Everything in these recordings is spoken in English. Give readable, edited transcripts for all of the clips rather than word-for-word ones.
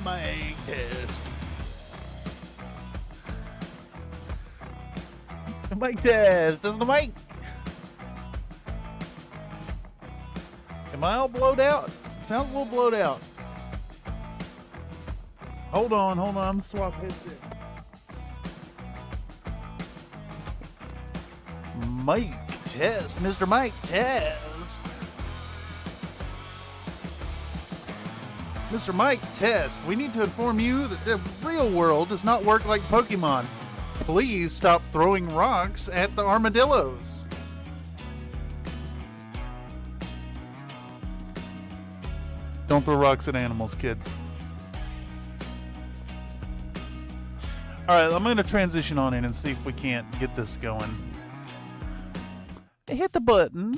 Mic test. Mic test. Does the mic? Am I all blowed out? Sounds a little blowed out. Hold on. I'm swap headset. Mic test, Mr. Mic test. Mr. Mic test. We need to inform you that the real world does not work like Pokemon. Please stop throwing rocks at the armadillos. Don't throw rocks at animals, kids. Alright, I'm going to transition on in and see if we can't get this going. Hit the button.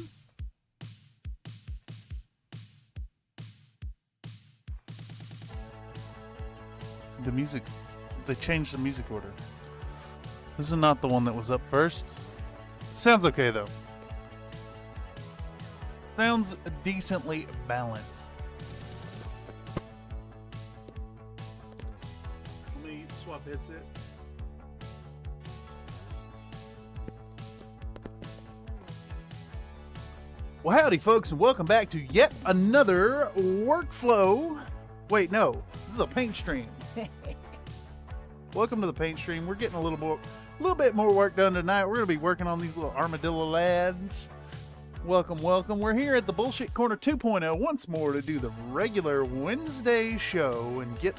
The music, they changed the music order. This is not the one that was up first. Sounds okay though. Sounds decently balanced. Let me swap headsets. Well, howdy folks, and welcome back to yet another workflow. Wait, no, this is a paint stream. Welcome to the paint stream. We're getting a little bit more work done tonight. We're going to be working on these little armadillo lads. Welcome. We're here at the Bullshit Corner 2.0 once more to do the regular Wednesday show and get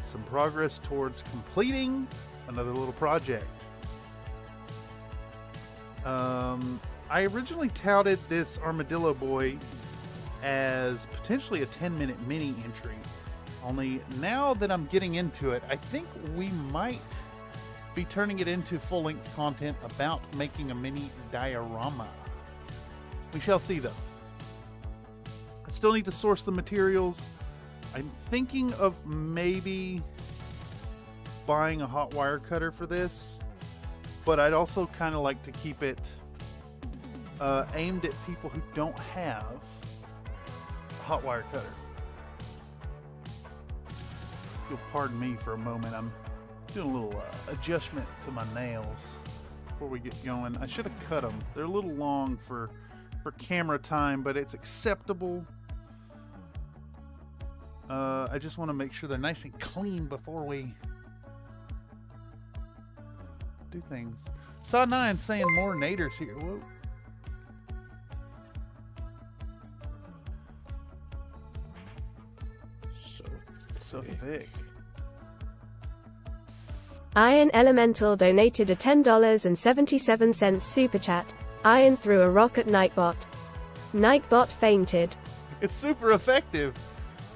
some progress towards completing another little project. I originally touted this armadillo boy as potentially a 10-minute mini entry. Only now that I'm getting into it, I think we might be turning it into full-length content about making a mini diorama. We shall see though. I still need to source the materials. I'm thinking of maybe buying a hot wire cutter for this, but I'd also kind of like to keep it aimed at people who don't have a hot wire cutter. You'll pardon me for a moment. I'm doing a little adjustment to my nails before we get going. I should have cut them. They're a little long for camera time, but it's acceptable. I just want to make sure they're nice and clean before we do things. Saw 9 saying more naders here. Whoa. So thick. Iron Elemental donated a $10.77 super chat. Iron threw a rock at Nightbot. Nightbot fainted. It's super effective.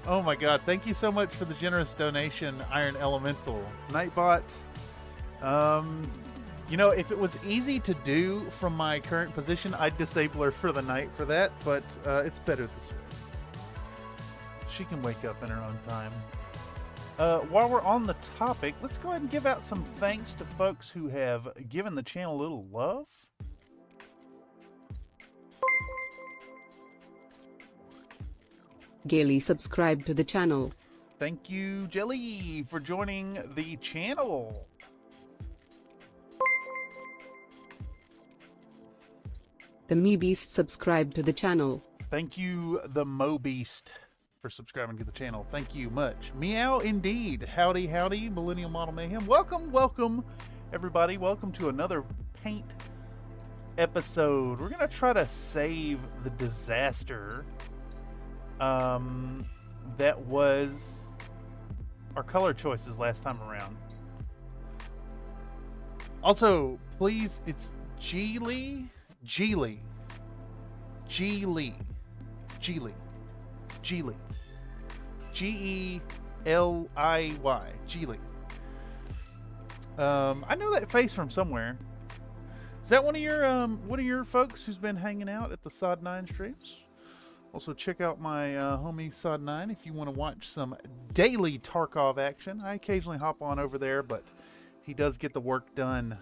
Oh my god, thank you so much for the generous donation, Iron Elemental. Nightbot, you know, if it was easy to do from my current position, I'd disable her for the night for that, but it's better this way. She can wake up in her own time. While we're on the topic, let's go ahead and give out some thanks to folks who have given the channel a little love. Gaily subscribe to the channel. Thank you, Jelly, for joining the channel. The Me Beast subscribe to the channel. Thank you, the Mo Beast, for subscribing to the channel. Thank you much. Meow indeed. Howdy, Millennial Model Mayhem. Welcome, everybody. Welcome to another paint episode. We're going to try to save the disaster that was our color choices last time around. Also, please, it's Geely. Geely. G-E-L-I-Y. Geely. I know that face from somewhere. Is that one of your folks who's been hanging out at the Sod 9 streams? Also, check out my homie Sod 9 if you want to watch some daily Tarkov action. I occasionally hop on over there, but he does get the work done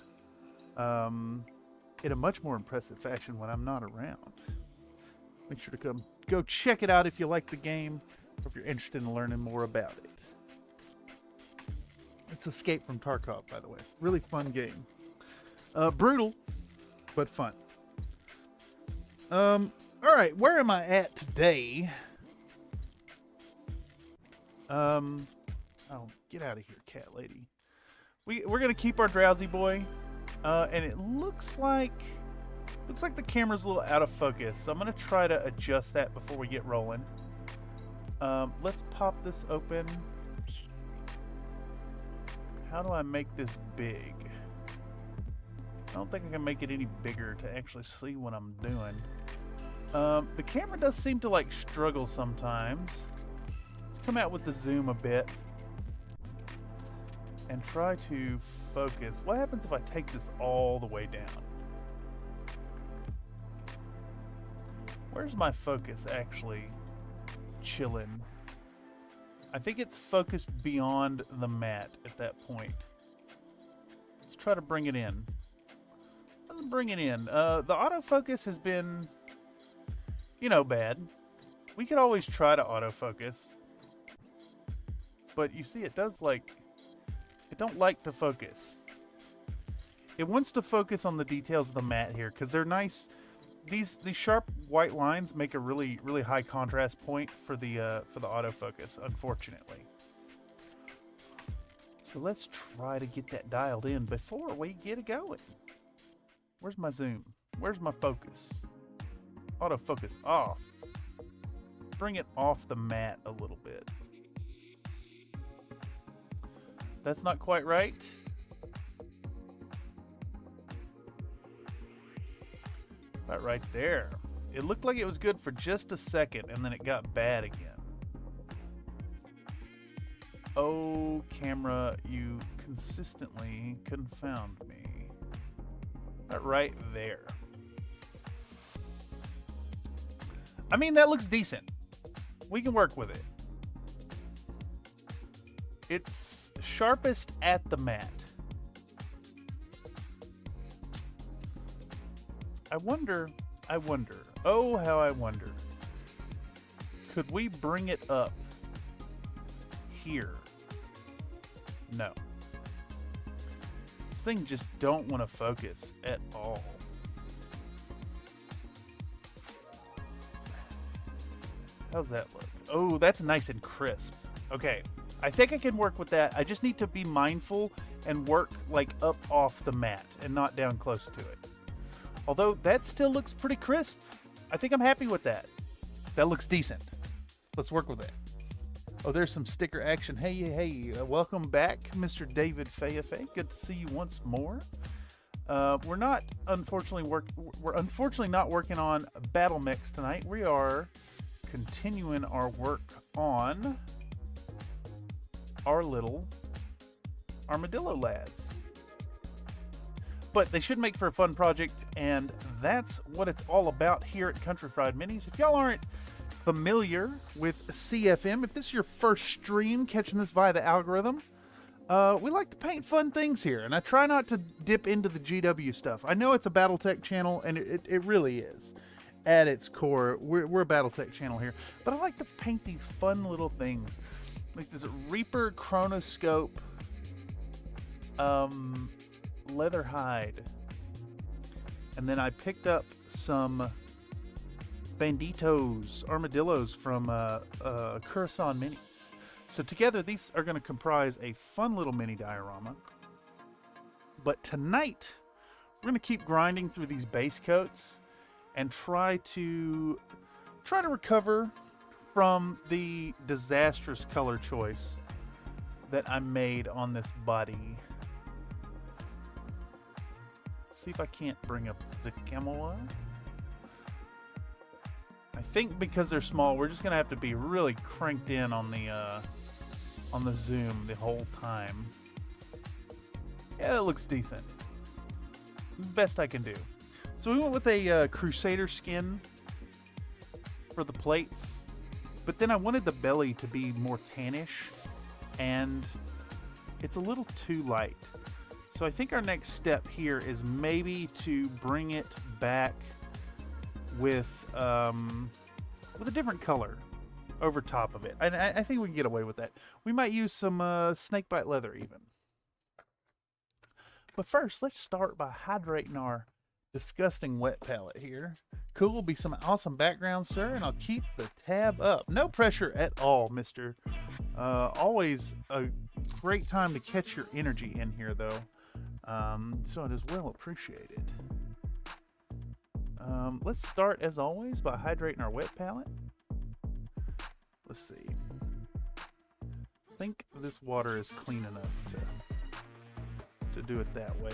in a much more impressive fashion when I'm not around. Make sure to go check it out if you like the game, or if you're interested in learning more about it. It's Escape from Tarkov, by the way. Really fun game. Brutal, but fun. All right, where am I at today? Oh, get out of here, cat lady. We're gonna keep our Drowsy boy, and it looks like the camera's a little out of focus. So I'm gonna try to adjust that before we get rolling. Let's pop this open. How do I make this big? I don't think I can make it any bigger to actually see what I'm doing. The camera does seem to like struggle sometimes. Let's come out with the zoom a bit and try to focus. What happens if I take this all the way down? Where's my focus actually chilling? I think it's focused beyond the mat at that point. Let's try to bring it in. Let's bring it in. The autofocus has been, bad. We could always try to autofocus. But you see, it don't like to focus. It wants to focus on the details of the mat here, because they're nice. These sharp white lines make a really, really high contrast point for the autofocus, unfortunately. So let's try to get that dialed in before we get it going. Where's my zoom? Where's my focus? Autofocus off. Bring it off the mat a little bit. That's not quite right. About right there. It looked like it was good for just a second, and then it got bad again. Oh, camera, you consistently confound me. About right there. I mean, that looks decent. We can work with it. It's sharpest at the mat. I wonder, oh how I wonder, could we bring it up here? No. This thing just don't want to focus at all. How's that look? Oh, that's nice and crisp. Okay, I think I can work with that. I just need to be mindful and work like up off the mat and not down close to it. Although that still looks pretty crisp. I think I'm happy with that. That looks decent. Let's work with it. Oh, there's some sticker action. Hey, welcome back, Mr. David Fayefe. Good to see you once more. We're unfortunately not working on Battle Mix tonight. We are continuing our work on our little Armadillo lads. But they should make for a fun project, and that's what it's all about here at Country Fried Minis. If y'all aren't familiar with CFM, if this is your first stream catching this via the algorithm, we like to paint fun things here, and I try not to dip into the GW stuff. I know it's a Battletech channel, and it really is. At its core, we're a Battletech channel here, but I like to paint these fun little things, like this Reaper chronoscope, Leatherhide, and then I picked up some Banditos, Armadillos from Curacao Minis. So together these are going to comprise a fun little mini diorama. But tonight we're going to keep grinding through these base coats and try to recover from the disastrous color choice that I made on this body. See if I can't bring up the camera. I think because they're small, we're just gonna have to be really cranked in on the zoom the whole time. Yeah, it looks decent. Best I can do. So we went with a Crusader skin for the plates, but then I wanted the belly to be more tannish, and it's a little too light. So I think our next step here is maybe to bring it back with a different color over top of it. And I think we can get away with that. We might use some snakebite leather even. But first, let's start by hydrating our disgusting wet palette here. Cool, will be some awesome background, sir, and I'll keep the tab up. No pressure at all, mister. Always a great time to catch your energy in here, though. So it is well appreciated. Let's start, as always, by hydrating our wet palette. Let's see. I think this water is clean enough to do it that way.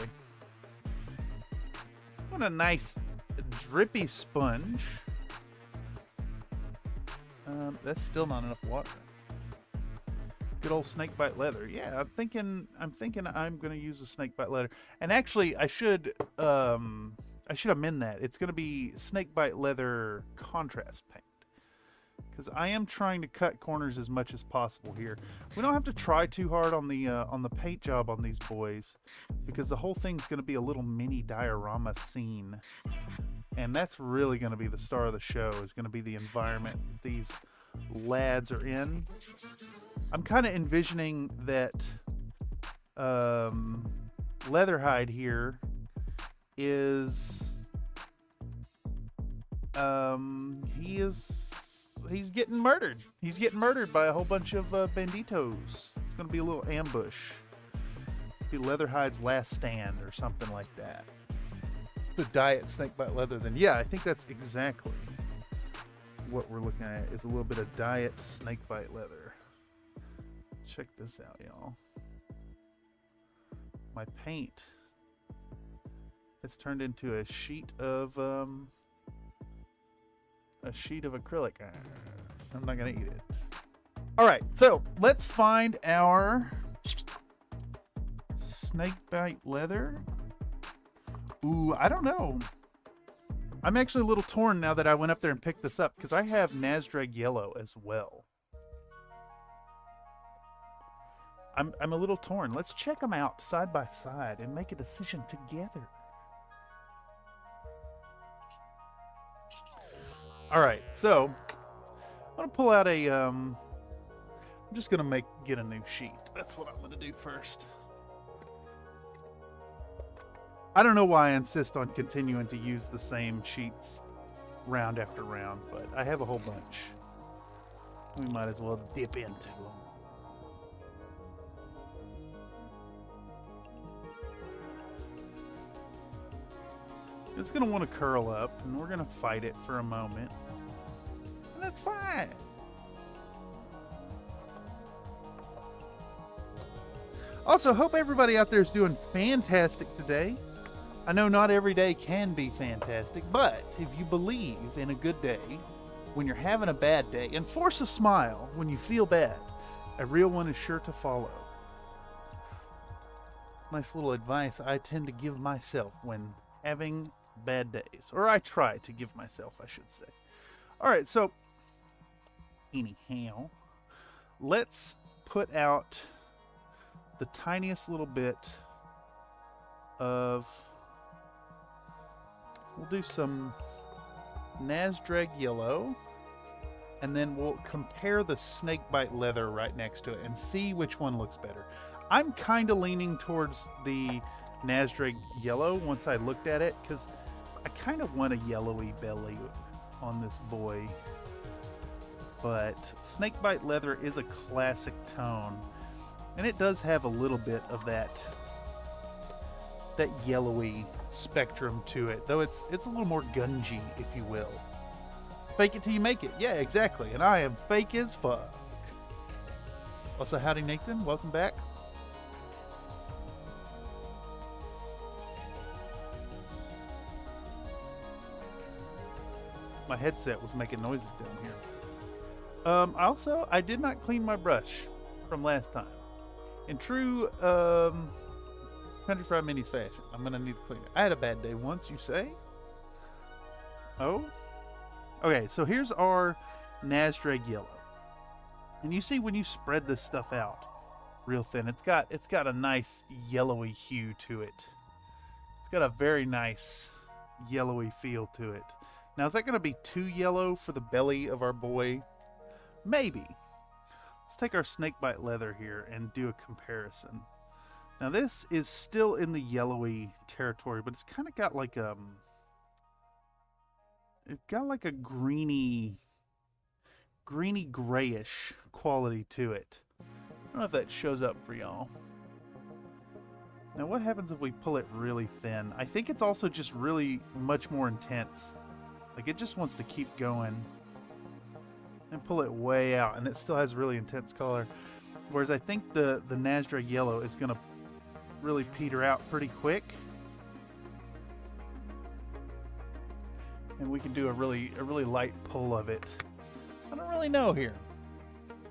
What a nice drippy sponge. That's still not enough water. Good old snakebite leather. Yeah, I'm thinking I'm gonna use the snakebite leather. And actually, I should amend that. It's gonna be snakebite leather contrast paint, because I am trying to cut corners as much as possible here. We don't have to try too hard on the paint job on these boys, because the whole thing's gonna be a little mini diorama scene, and that's really gonna be the star of the show. Is gonna be the environment these lads are in. I'm kind of envisioning that Leatherhide here is he's getting murdered. He's getting murdered by a whole bunch of banditos. It's gonna be a little ambush. Be Leatherhide's last stand or something like that. The diet snakebite leather. Then yeah, I think that's exactly what we're looking at, is a little bit of diet snakebite leather. Check this out, y'all. My paint has turned into a sheet of acrylic. I'm not gonna eat it. All right, so let's find our snakebite leather. Ooh, I don't know. I'm actually a little torn now that I went up there and picked this up, because I have Nasdrag yellow as well. I'm a little torn. Let's check them out side by side and make a decision together. All right, so I'm gonna pull out a. I'm just gonna get a new sheet. That's what I'm gonna do first. I don't know why I insist on continuing to use the same sheets round after round, but I have a whole bunch. We might as well dip into them. It's going to want to curl up, and we're going to fight it for a moment. And that's fine. Also, hope everybody out there is doing fantastic today. I know not every day can be fantastic, but if you believe in a good day when you're having a bad day, and force a smile when you feel bad, a real one is sure to follow. Nice little advice I tend to give myself when having bad days. Or I try to give myself, I should say. Alright, so anyhow, let's put out the tiniest little bit of... We'll do some Nasdrag yellow, and then we'll compare the snakebite leather right next to it and see which one looks better. I'm kind of leaning towards the Nasdrag yellow once I looked at it, because I kind of want a yellowy belly on this boy. But snakebite leather is a classic tone, and it does have a little bit of that yellowy spectrum to it, though it's a little more gungy, if you will. Fake it till you make it. Yeah, exactly. And I am fake as fuck. Also, howdy Nathan, welcome back. My headset was making noises down here. Also, I did not clean my brush from last time. In true Country Fried Minis fashion, I'm gonna need to clean it. I had a bad day once, you say? Oh? Okay, so here's our Nasdrag yellow. And you see when you spread this stuff out, real thin. It's got a nice yellowy hue to it. It's got a very nice yellowy feel to it. Now, is that going to be too yellow for the belly of our boy? Maybe. Let's take our snakebite leather here and do a comparison. Now, this is still in the yellowy territory, but it's kind of got like a greeny grayish quality to it. I don't know if that shows up for y'all. Now, what happens if we pull it really thin? I think it's also just really much more intense. Like, it just wants to keep going. And pull it way out, and it still has really intense color. Whereas I think the Nasdra yellow is going to really peter out pretty quick. And we can do a really light pull of it. I don't really know here.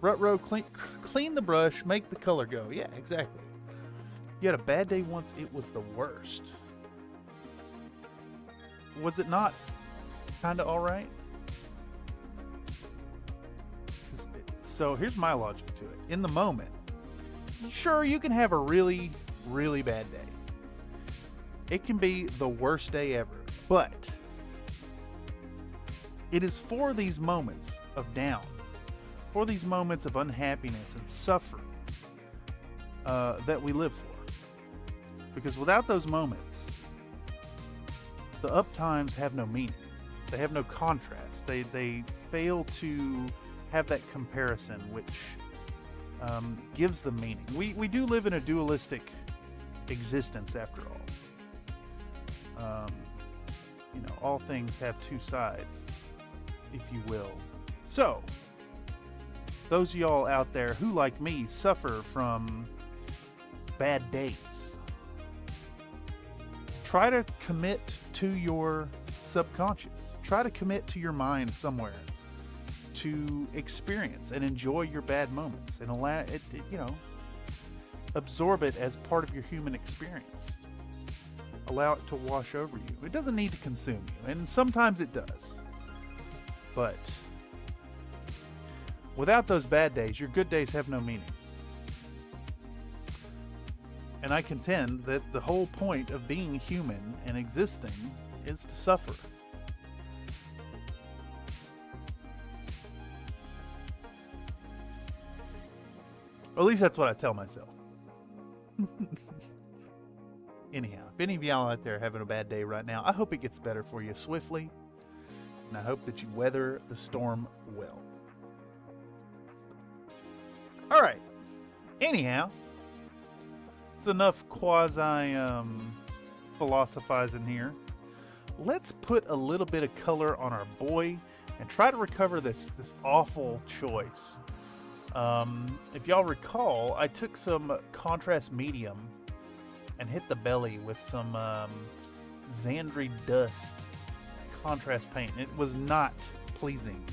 Rut-row, clean the brush, make the color go. Yeah, exactly. You had a bad day once, it was the worst. Was it not kind of alright? So here's my logic to it. In the moment, sure, you can have a really bad day. It can be the worst day ever. But it is for these moments of down, for these moments of unhappiness and suffering that we live for. Because without those moments, the up times have no meaning. They have no contrast. They fail to have that comparison which gives them meaning. We do live in a dualistic existence after all. You know, all things have two sides, if you will. So, those of y'all out there who, like me, suffer from bad days, try to commit to your subconscious. Try to commit to your mind somewhere to experience and enjoy your bad moments and allow it, you know, absorb it as part of your human experience. Allow it to wash over you. It doesn't need to consume you, and sometimes it does. But without those bad days, your good days have no meaning. And I contend that the whole point of being human and existing is to suffer. Or at least that's what I tell myself. Anyhow, if any of y'all out there are having a bad day right now, I hope it gets better for you swiftly. And I hope that you weather the storm well. Alright. Anyhow, it's enough philosophizing here. Let's put a little bit of color on our boy and try to recover this awful choice. If y'all recall, I took some contrast medium and hit the belly with some Xandri Dust contrast paint. It was not pleasing.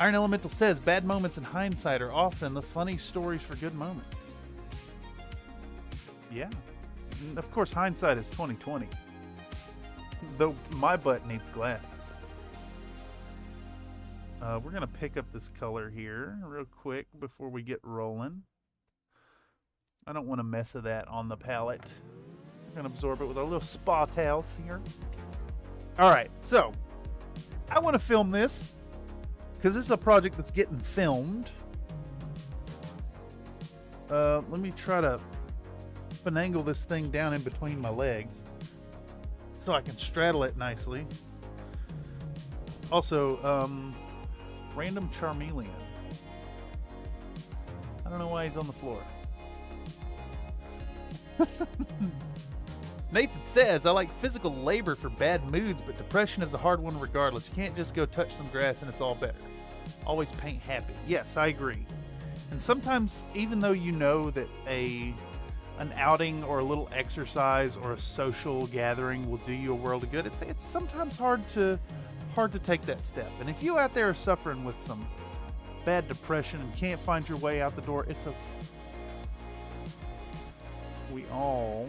Iron Elemental says, bad moments in hindsight are often the funny stories for good moments. Yeah. And of course, hindsight is 20/20. Though my butt needs glasses. We're going to pick up this color here real quick before we get rolling. I don't want to mess with that on the palette. I'm going to absorb it with our little spa towels here. Alright, so I want to film this because this is a project that's getting filmed. Let me try to finagle this thing down in between my legs so I can straddle it nicely. Also, random Charmeleon. I don't know why he's on the floor. Nathan says, I like physical labor for bad moods, but depression is a hard one regardless. You can't just go touch some grass and it's all better. Always paint happy. Yes, I agree. And sometimes, even though you know that an outing or a little exercise or a social gathering will do you a world of good, it's sometimes hard to take that step. And if you out there are suffering with some bad depression and can't find your way out the door, it's okay. We all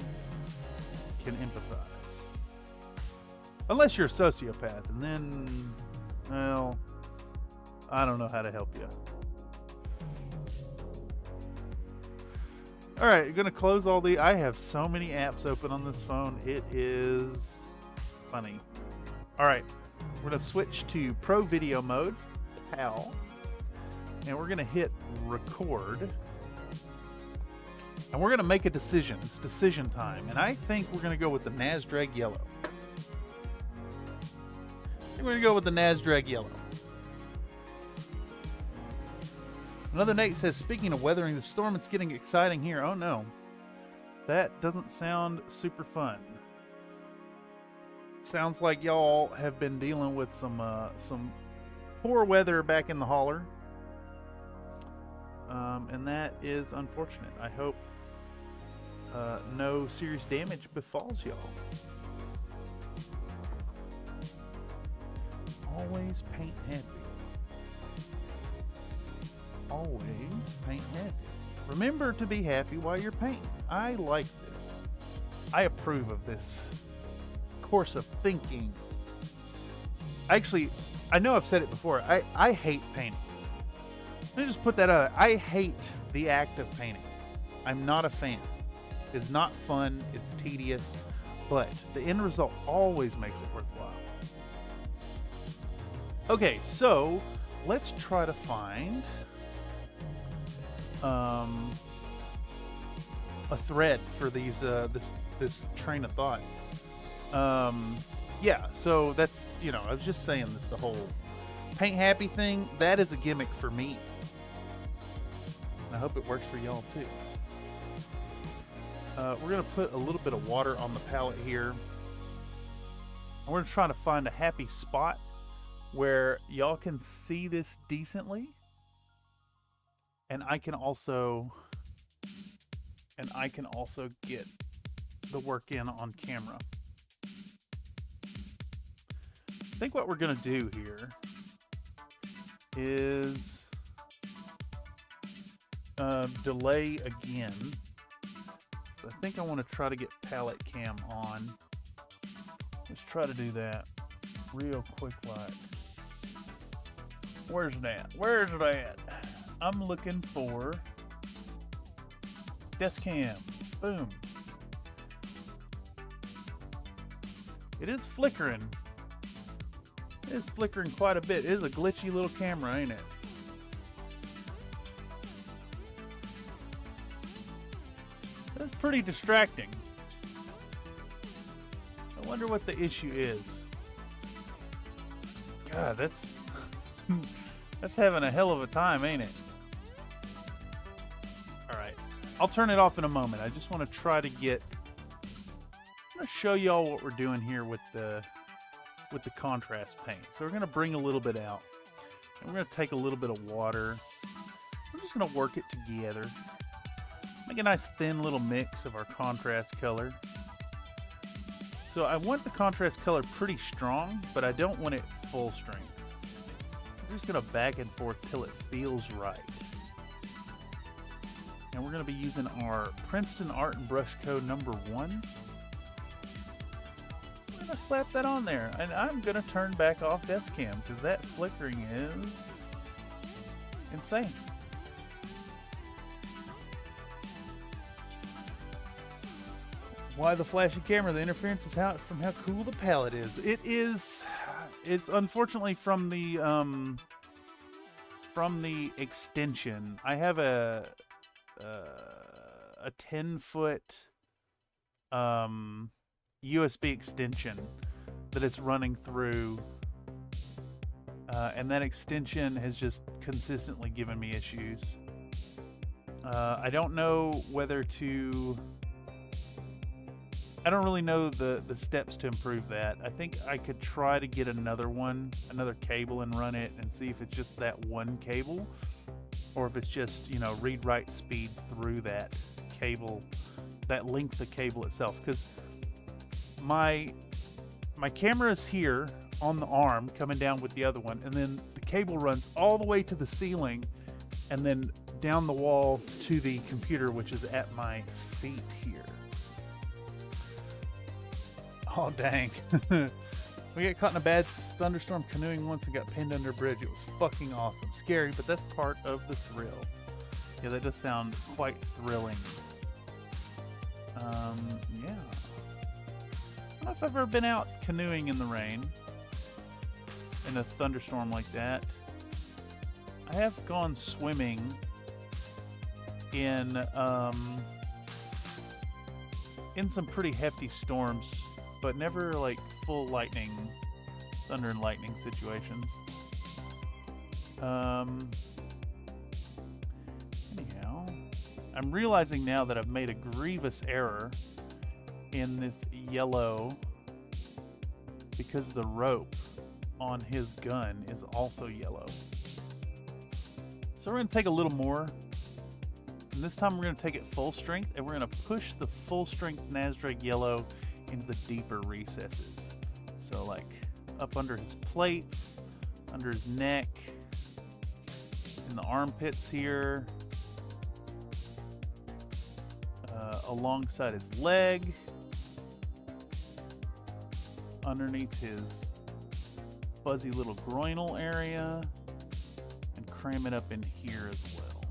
can empathize. Unless you're a sociopath, and then, well, I don't know how to help you. All right, gonna close all the. I have so many apps open on this phone. It is funny. All right, we're gonna switch to Pro Video mode, PAL, and we're gonna hit record, and we're gonna make a decision. It's decision time, and I think we're gonna go with the Nasdrag yellow. I think we're gonna go with the Nasdrag yellow. Another Nate says, speaking of weathering the storm, it's getting exciting here. Oh no. That doesn't sound super fun. Sounds like y'all have been dealing with some poor weather back in the holler. And that is unfortunate. I hope no serious damage befalls y'all. Always paint happy. Always paint happy. Remember to be happy while you're painting. I like this. I approve of this course of thinking. Actually, I know I've said it before. I hate painting. Let me just put that out. I hate the act of painting. I'm not a fan. It's not fun. It's tedious. But the end result always makes it worthwhile. Okay, so let's try to find a thread for these this train of thought. Yeah, so that's, you know, I was just saying that the whole paint happy thing, that is a gimmick for me. I hope it works for y'all too. We're gonna put a little bit of water on the palette here. And we're gonna try to find a happy spot where y'all can see this decently. And I can also get the work in on camera. I think what we're gonna do here is delay again. So I think I want to try to get palette cam on. Let's try to do that real quick like. Where's that? Where's that? I'm looking for desk cam. Boom. It is flickering. It is flickering quite a bit. It is a glitchy little camera, ain't it? That's pretty distracting. I wonder what the issue is. God, that's that's having a hell of a time, ain't it? Alright. I'll turn it off in a moment. I just want to try to get... I'm going to show y'all what we're doing here with the contrast paint. So we're going to bring a little bit out. And we're going to take a little bit of water. We're just going to work it together. Make a nice thin little mix of our contrast color. So I want the contrast color pretty strong, but I don't want it full strength. We're just going to back and forth till it feels right. And we're going to be using our Princeton Art and Brush Code number 1. We're going to slap that on there. And I'm going to turn back off desk cam because that flickering is insane. Why the flashy camera? The interference is from how cool the palette is. It's unfortunately from the extension. I have a 10-foot USB extension that it's running through, and that extension has just consistently given me issues. I don't know whether to... I don't really know the steps to improve that. I think I could try to get another cable and run it and see if it's just that one cable or if it's just, you know, read-write speed through that cable, that length of cable itself. Because my camera is here on the arm coming down with the other one, and then the cable runs all the way to the ceiling and then down the wall to the computer, which is at my feet here. Oh, dang. We got caught in a bad thunderstorm canoeing once and got pinned under a bridge. It was fucking awesome. Scary, but that's part of the thrill. Yeah, that does sound quite thrilling. Yeah. I don't know if I've ever been out canoeing in the rain. In a thunderstorm like that. I have gone swimming in some pretty hefty storms, but never like full lightning, thunder and lightning situations. Anyhow, I'm realizing now that I've made a grievous error in this yellow because the rope on his gun is also yellow. So we're going to take a little more. And this time we're going to take it full strength, and we're going to push the full strength Nazdrag yellow into the deeper recesses. So like up under his plates, under his neck, in the armpits here, alongside his leg, underneath his fuzzy little groinal area, and cram it up in here as well.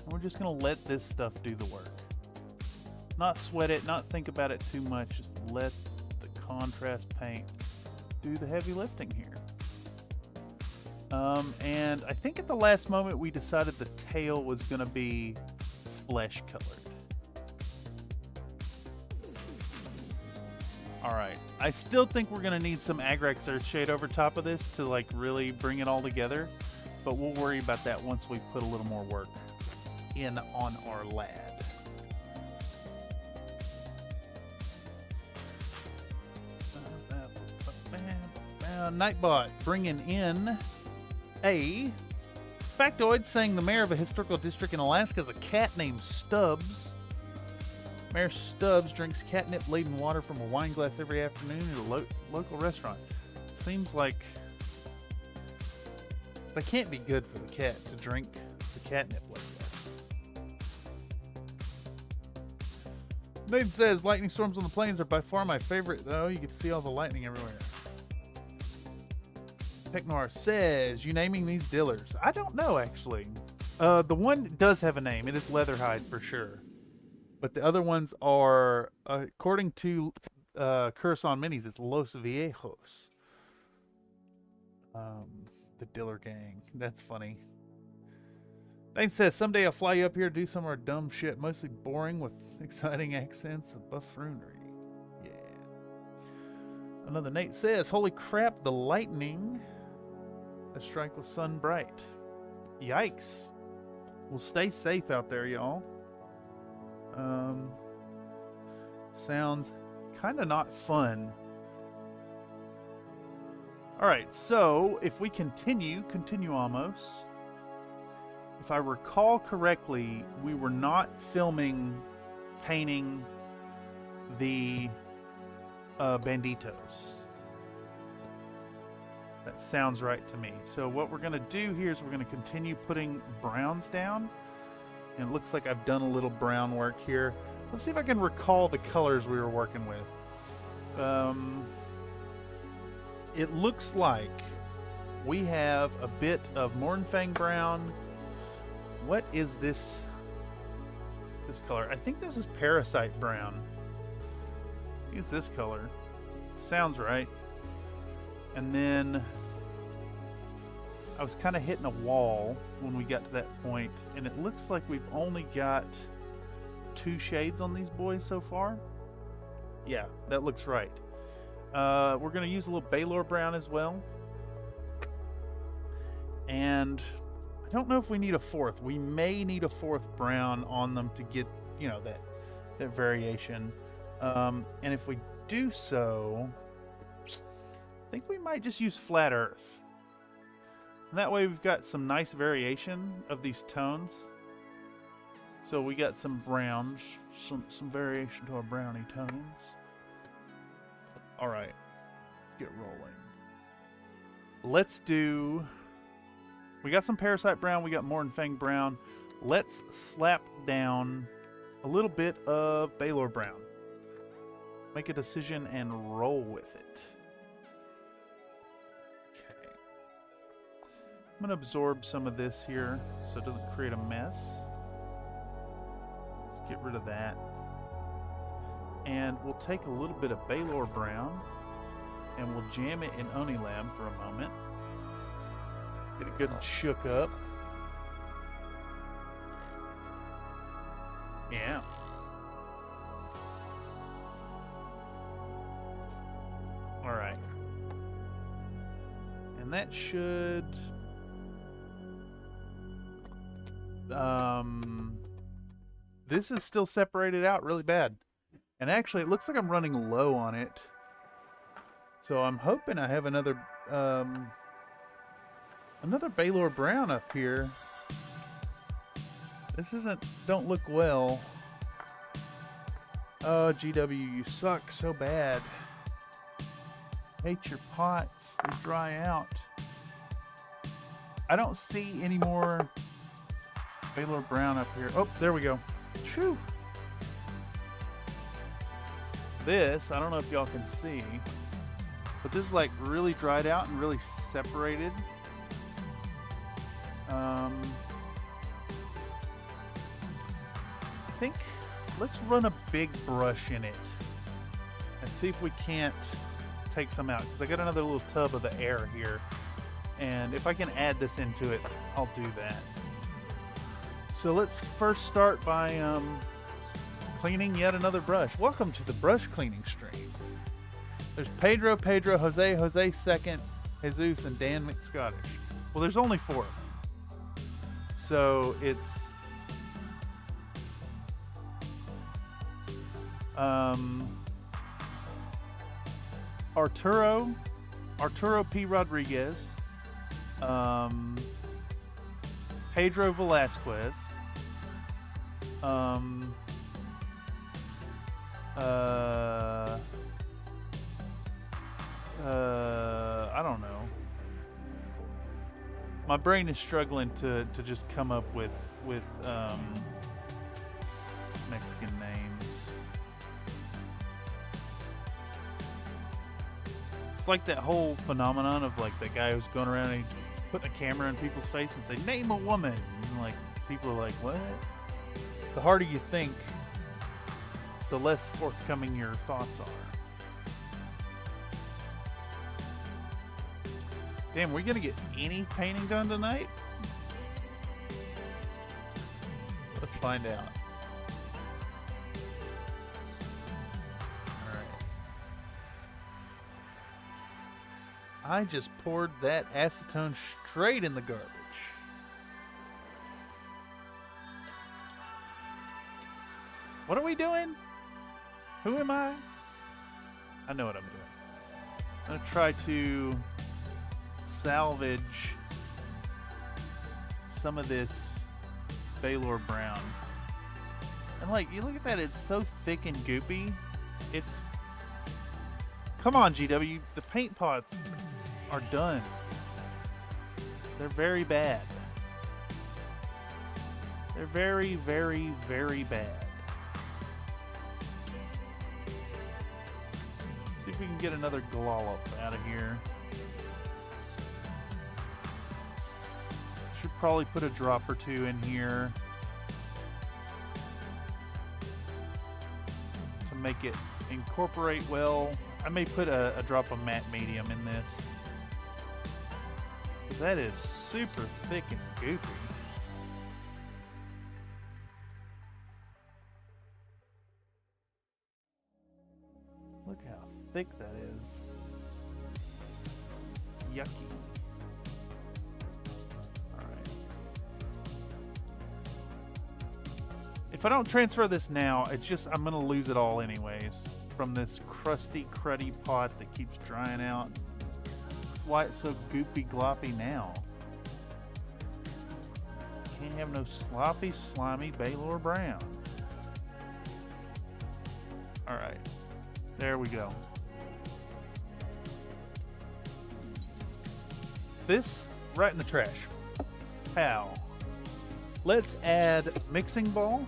We're just going to let this stuff do the work. Not sweat it, not think about it too much, just let the contrast paint do the heavy lifting here. And I think at the last moment we decided the tail was going to be flesh colored. Alright, I still think we're going to need some Agrax Earthshade over top of this to like really bring it all together, but we'll worry about that once we put a little more work in on our lad. Nightbot bringing in a factoid saying the mayor of a historical district in Alaska is a cat named Stubbs. Mayor Stubbs drinks catnip-laden water from a wine glass every afternoon at a local restaurant. Seems like that can't be good for the cat to drink the catnip like that. Nathan says, lightning storms on the plains are by far my favorite, though. You get to see all the lightning everywhere. Technoir says, you naming these dillers? I don't know, actually. The one does have a name. It is Leatherhide for sure. But the other ones are, according to Curacao Minis, it's Los Viejos. The Diller Gang. That's funny. Nathan says, someday I'll fly you up here to do some of our dumb shit, mostly boring with exciting accents of buffoonery. Yeah. Another Nate says, holy crap, the lightning that strike was sun bright. Yikes. Well, stay safe out there, y'all. Sounds kind of not fun. Alright, so if we continue almost. If I recall correctly, we were not filming painting the banditos. That sounds right to me. So what we're going to do here is we're going to continue putting browns down. And it looks like I've done a little brown work here. Let's see if I can recall the colors we were working with. It looks like we have a bit of Mornfang brown. What is this color? I think this is Parasite brown. I think it's this color. Sounds right. And then I was kind of hitting a wall when we got to that point, and it looks like we've only got 2 shades on these boys so far. Yeah, that looks right. We're going to use a little Baylor brown as well. And I don't know if we need a 4th. We may need a 4th brown on them to get, you know, that variation. And if we do so, I think we might just use Flat Earth. And that way we've got some nice variation of these tones. So we got some browns, some variation to our brownie tones. Alright, let's get rolling. Let's do... We got some Parasite brown, we got Mornfang brown. Let's slap down a little bit of Baylor brown. Make a decision and roll with it. Okay. I'm going to absorb some of this here so it doesn't create a mess. Let's get rid of that. And we'll take a little bit of Baylor Brown and we'll jam it in Onilab for a moment. Get it good and shook up. Yeah. All right. And that should... this is still separated out really bad. And actually, it looks like I'm running low on it. So I'm hoping I have another Baylor Brown up here. This don't look well. Oh, GW, you suck so bad. Hate your pots, they dry out. I don't see any more Baylor Brown up here. Oh, there we go. Shoo. This, I don't know if y'all can see, but this is like really dried out and really separated. I think let's run a big brush in it and see if we can't take some out, because I got another little tub of the air here, and if I can add this into it, I'll do that. So let's first start by cleaning yet another brush. Welcome to the brush cleaning stream. There's Pedro, Jose second, Jesus, and Dan McScottish. Well, there's only 4. So it's Arturo P. Rodriguez, Pedro Velasquez, I don't know. My brain is struggling to just come up with Mexican names. It's like that whole phenomenon of like that guy who's going around and putting a camera in people's face and say, "Name a woman." And like people are like, "What?" The harder you think, the less forthcoming your thoughts are. Damn, we're gonna get any painting done tonight? Let's find out. Alright. I just poured that acetone straight in the garbage. What are we doing? Who am I? I know what I'm doing. I'm gonna try to salvage some of this Baylor Brown. And like, you look at that, it's so thick and goopy. It's... Come on, GW, the paint pots are done. They're very bad. They're very, very, very bad. See if we can get another glollop out of here. Should probably put a drop or 2 in here to make it incorporate well. I may put a drop of matte medium in this. That is super thick and goopy. Look how thick that is. Yucky. Alright. If I don't transfer this now, it's just, I'm gonna lose it all anyways. From this crusty, cruddy pot that keeps drying out. That's why it's so goopy gloppy now. Can't have no sloppy, slimy Baylor Brown. Alright. There we go. This right in the trash. Pow. Let's add mixing ball.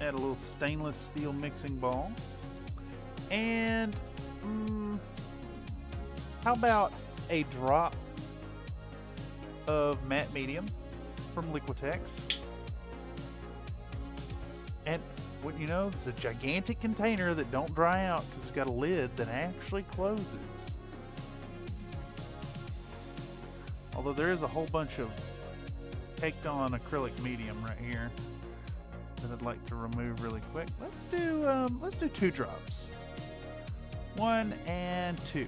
Add a little stainless steel mixing ball. And how about a drop of matte medium from Liquitex. And what you know, it's a gigantic container that don't dry out because it's got a lid that actually closes. Although there is a whole bunch of caked on acrylic medium right here that I'd like to remove really quick. Let's do 2 drops. 1 and 2.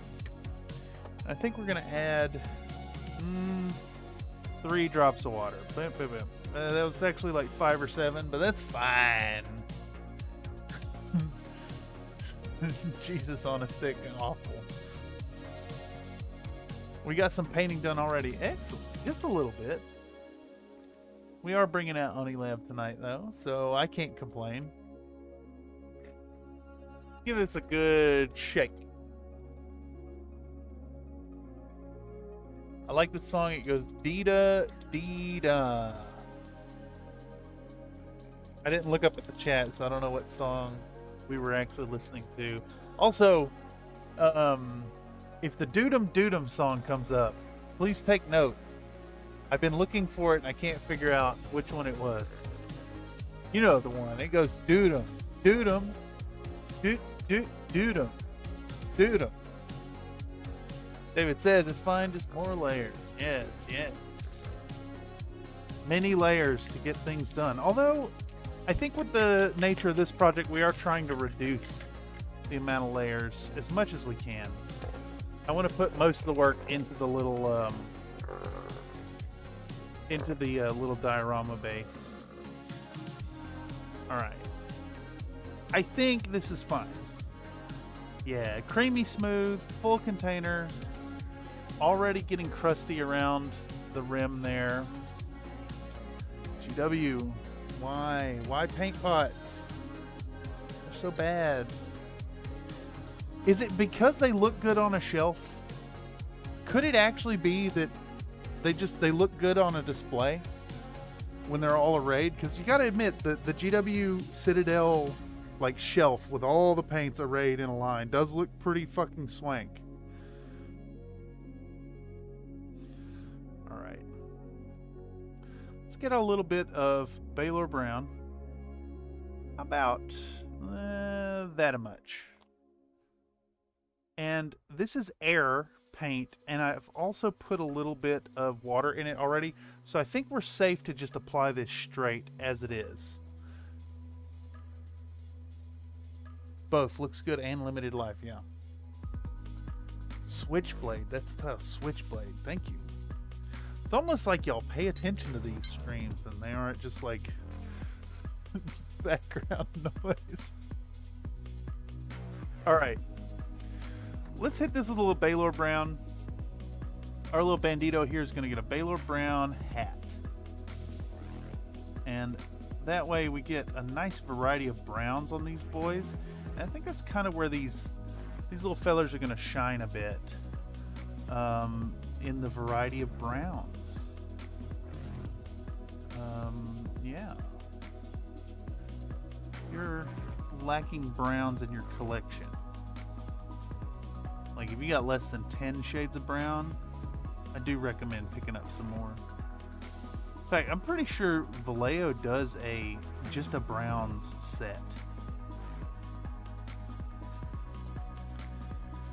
I think we're gonna add 3 drops of water. Boom, boom, boom. That was actually like 5 or 7, but that's fine. Jesus on a stick, awful. We got some painting done already. Excellent. Just a little bit. We are bringing out Onilab tonight, though, so I can't complain. Give this a good shake. I like the song. It goes dee-da, dee-da. I didn't look up at the chat, so I don't know what song we were actually listening to. Also, if the Doodum Doodum song comes up, please take note. I've been looking for it and I can't figure out which one it was. You know the one. It goes Doodum, Doodum, Doodum, Doodum. David says it's fine, just more layers. Yes, yes. Many layers to get things done. Although, I think with the nature of this project, we are trying to reduce the amount of layers as much as we can. I want to put most of the work into the little little diorama base. All right. I think this is fine. Yeah, creamy smooth, full container. Already getting crusty around the rim there. GW, why? Why paint pots? They're so bad. Is it because they look good on a shelf? Could it actually be that they look good on a display when they're all arrayed? Because you got to admit that the GW Citadel like shelf with all the paints arrayed in a line does look pretty fucking swank. All right, let's get a little bit of Baylor Brown. How about that much? And this is air paint, and I've also put a little bit of water in it already, so I think we're safe to just apply this straight as it is. Both looks good and limited life, yeah. Switchblade, that's tough. Switchblade, thank you. It's almost like y'all pay attention to these streams and they aren't just like background noise. All right, let's hit this with a little Baylor Brown. Our little bandito here is going to get a Baylor Brown hat, and that way we get a nice variety of browns on these boys. And I think that's kind of where these little fellers are going to shine a bit, in the variety of browns. Yeah. You're lacking browns in your collection. Like if you got less than 10 shades of brown, I do recommend picking up some more. In fact, I'm pretty sure Vallejo does just a browns set.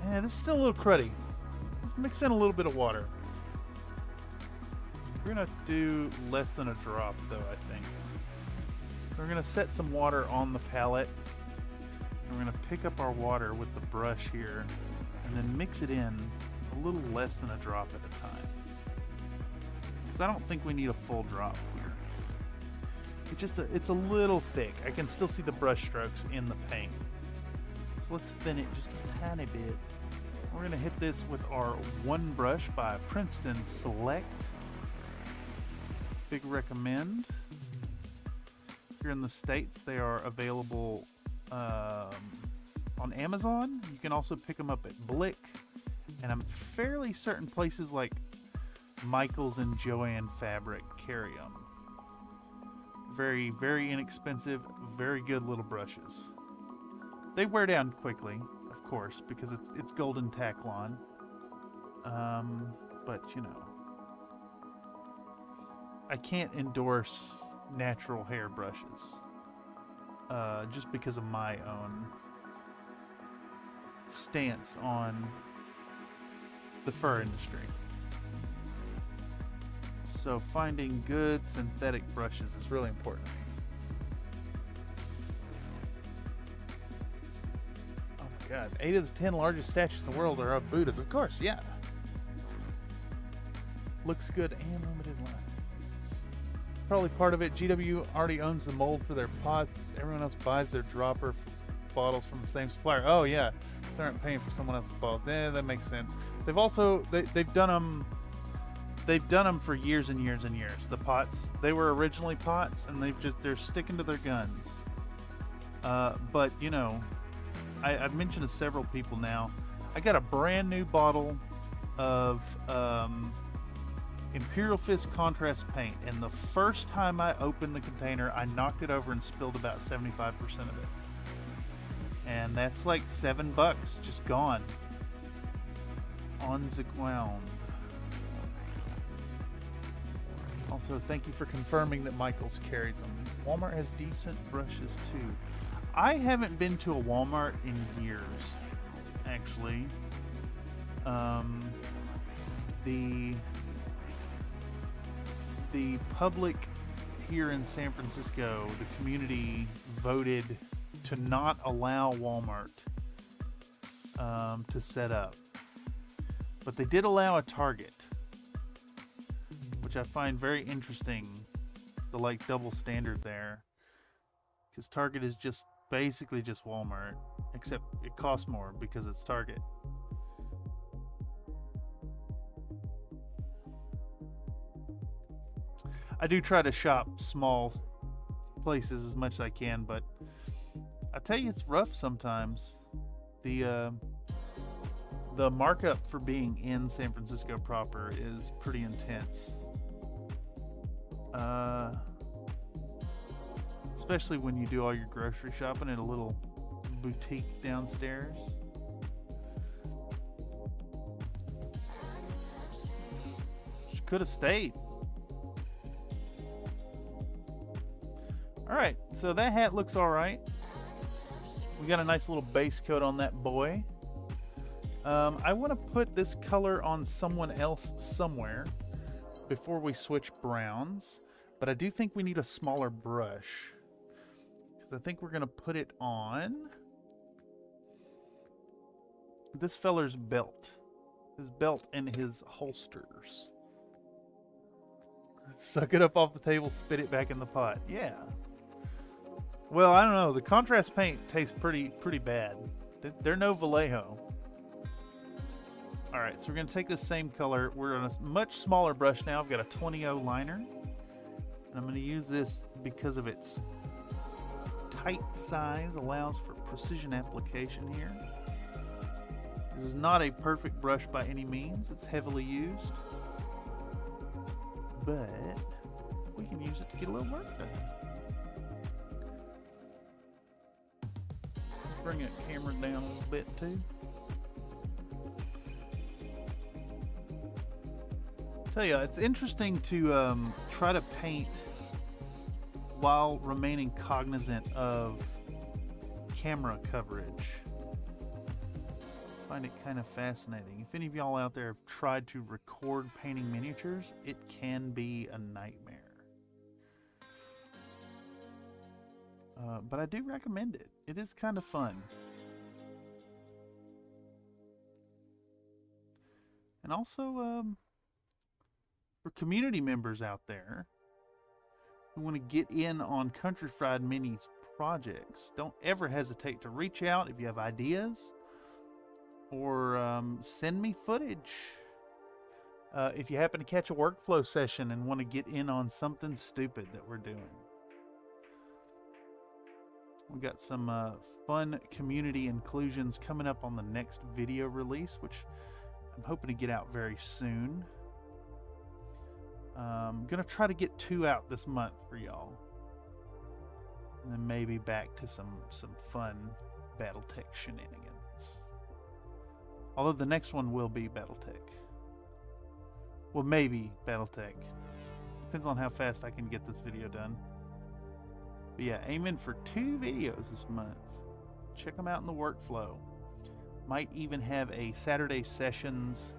Yeah, this is still a little cruddy. Let's mix in a little bit of water. We're gonna do less than a drop though, I think. We're gonna set some water on the palette. And we're gonna pick up our water with the brush here and then mix it in a little less than a drop at a time. Because I don't think we need a full drop here. It's a little thick. I can still see the brush strokes in the paint. So let's thin it just a tiny bit. We're going to hit this with our One Brush by Princeton Select. Big recommend. Here in the States, they are available on Amazon. You can also pick them up at Blick. And I'm fairly certain places like Michaels and Joann Fabric carry them. Very, very inexpensive, very good little brushes. They wear down quickly, of course, because it's golden Taklon. But you know, I can't endorse natural hair brushes just because of my own stance on the fur industry. So finding good synthetic brushes is really important. Oh my god, 8 of the 10 largest statues in the world are of Buddhas. Of course, yeah. Looks good and limited lines. Probably part of it, GW already owns the mold for their pots. Everyone else buys their dropper bottles from the same supplier. Oh yeah, they aren't paying for someone else's bottles. Yeah, that makes sense. They've also they've done them. They've done them for years and years and years. The pots, they were originally pots, and they're sticking to their guns. But you know, I've mentioned to several people now. I got a brand new bottle of Imperial Fist contrast paint, and the first time I opened the container, I knocked it over and spilled about 75% of it. And that's like $7 just gone on the ground. Also, thank you for confirming that Michaels carries them. Walmart has decent brushes too. I haven't been to a Walmart in years, actually. The public here in San Francisco, the community voted to not allow Walmart to set up. But they did allow a Target, which I find very interesting, the like double standard there. Because Target is just basically just Walmart, except it costs more because it's Target. I do try to shop small places as much as I can, but I tell you, it's rough sometimes. The markup for being in San Francisco proper is pretty intense. Especially when you do all your grocery shopping at a little boutique downstairs. She could have stayed. Alright, so that hat looks alright. We got a nice little base coat on that boy. I want to put this color on someone else somewhere before we switch browns, but I do think we need a smaller brush, because I think we're going to put it on this feller's belt. His belt and his holsters. Suck it up off the table, spit it back in the pot. Yeah. Well, I don't know. The contrast paint tastes pretty bad. They're no Vallejo. Alright, so we're going to take this same color. We're on a much smaller brush now. I've got a 20-0 liner. And I'm going to use this because of its tight size. Allows for precision application here. This is not a perfect brush by any means. It's heavily used. But we can use it to get a little work done. Bring that camera down a little bit too. Tell you, it's interesting to try to paint while remaining cognizant of camera coverage. I find it kind of fascinating. If any of y'all out there have tried to record painting miniatures, it can be a nightmare. But I do recommend it. It is kind of fun. And also, for community members out there who want to get in on Country Fried Minis projects, don't ever hesitate to reach out if you have ideas, or send me footage. If you happen to catch a workflow session and want to get in on something stupid that we're doing. We got some fun community inclusions coming up on the next video release, which I'm hoping to get out very soon. I'm gonna try to get 2 out this month for y'all, and then maybe back to some fun BattleTech shenanigans. Although the next one will be BattleTech. Well, maybe Battletech. Depends on how fast I can get this video done. But yeah, aiming for 2 videos this month. Check them out in the workflow. Might even have a Saturday Sessions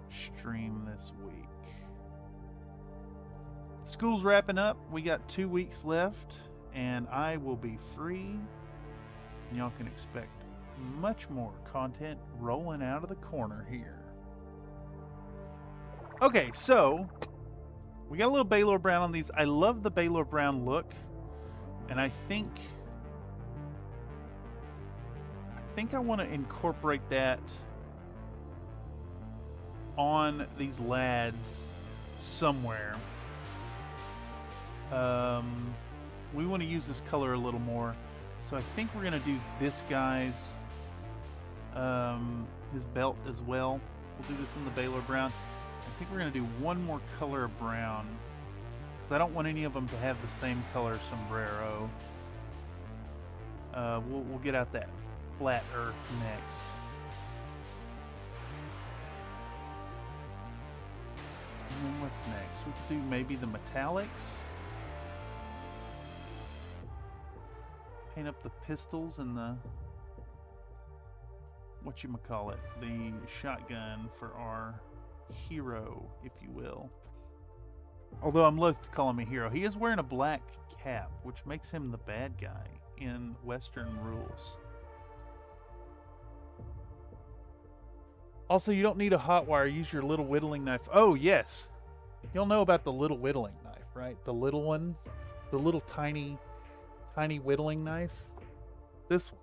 stream this week. School's wrapping up. We got 2 weeks left, and I will be free. And y'all can expect much more content rolling out of the corner here. Okay, so we got a little Baylor Brown on these. I love the Baylor Brown look, and I think I want to incorporate that on these lads somewhere. We want to use this color a little more, so I think we're going to do this guy's his belt as well. We'll do this in the Baylor Brown. I think we're going to do one more color of brown, because I don't want any of them to have the same color sombrero. We'll get out that flat earth next. And then what's next? We could do maybe the metallics. Paint up the pistols and the whatchamacallit, the shotgun for our hero, if you will. Although I'm loath to call him a hero. He is wearing a black cap, which makes him the bad guy in Western rules. Also, you don't need a hot wire. Use your little whittling knife. Oh, yes. You'll know about the little whittling knife, right? The little one. The little tiny whittling knife. This one.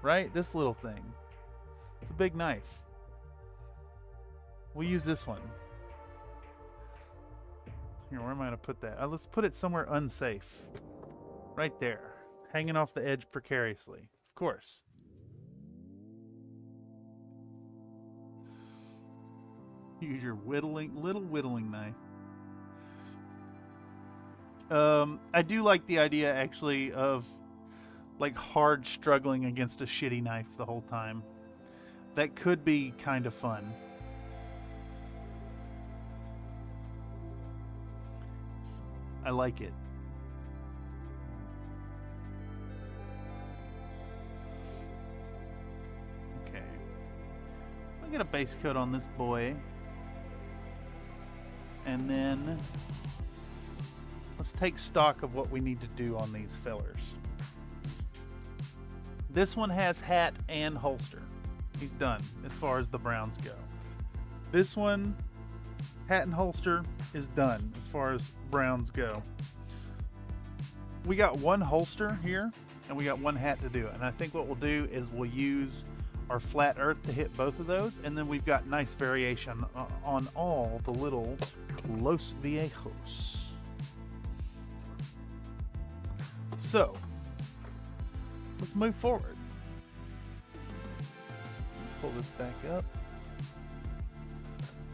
Right? This little thing. It's a big knife. We'll use this one. Here, where am I going to put that? Let's put it somewhere unsafe. Right there. Hanging off the edge precariously. Of course. Use your little whittling knife. I do like the idea, actually, of like hard struggling against a shitty knife the whole time. That could be kind of fun. I like it. Okay. I'll get a base coat on this boy. And then let's take stock of what we need to do on these fellers. This one has hat and holster. He's done as far as the browns go. This one, hat and holster, is done as far as browns go. We got one holster here, and we got one hat to do. And I think what we'll do is we'll use our flat earth to hit both of those, and then we've got nice variation on all the little Los Viejos. So, let's move forward. Pull this back up.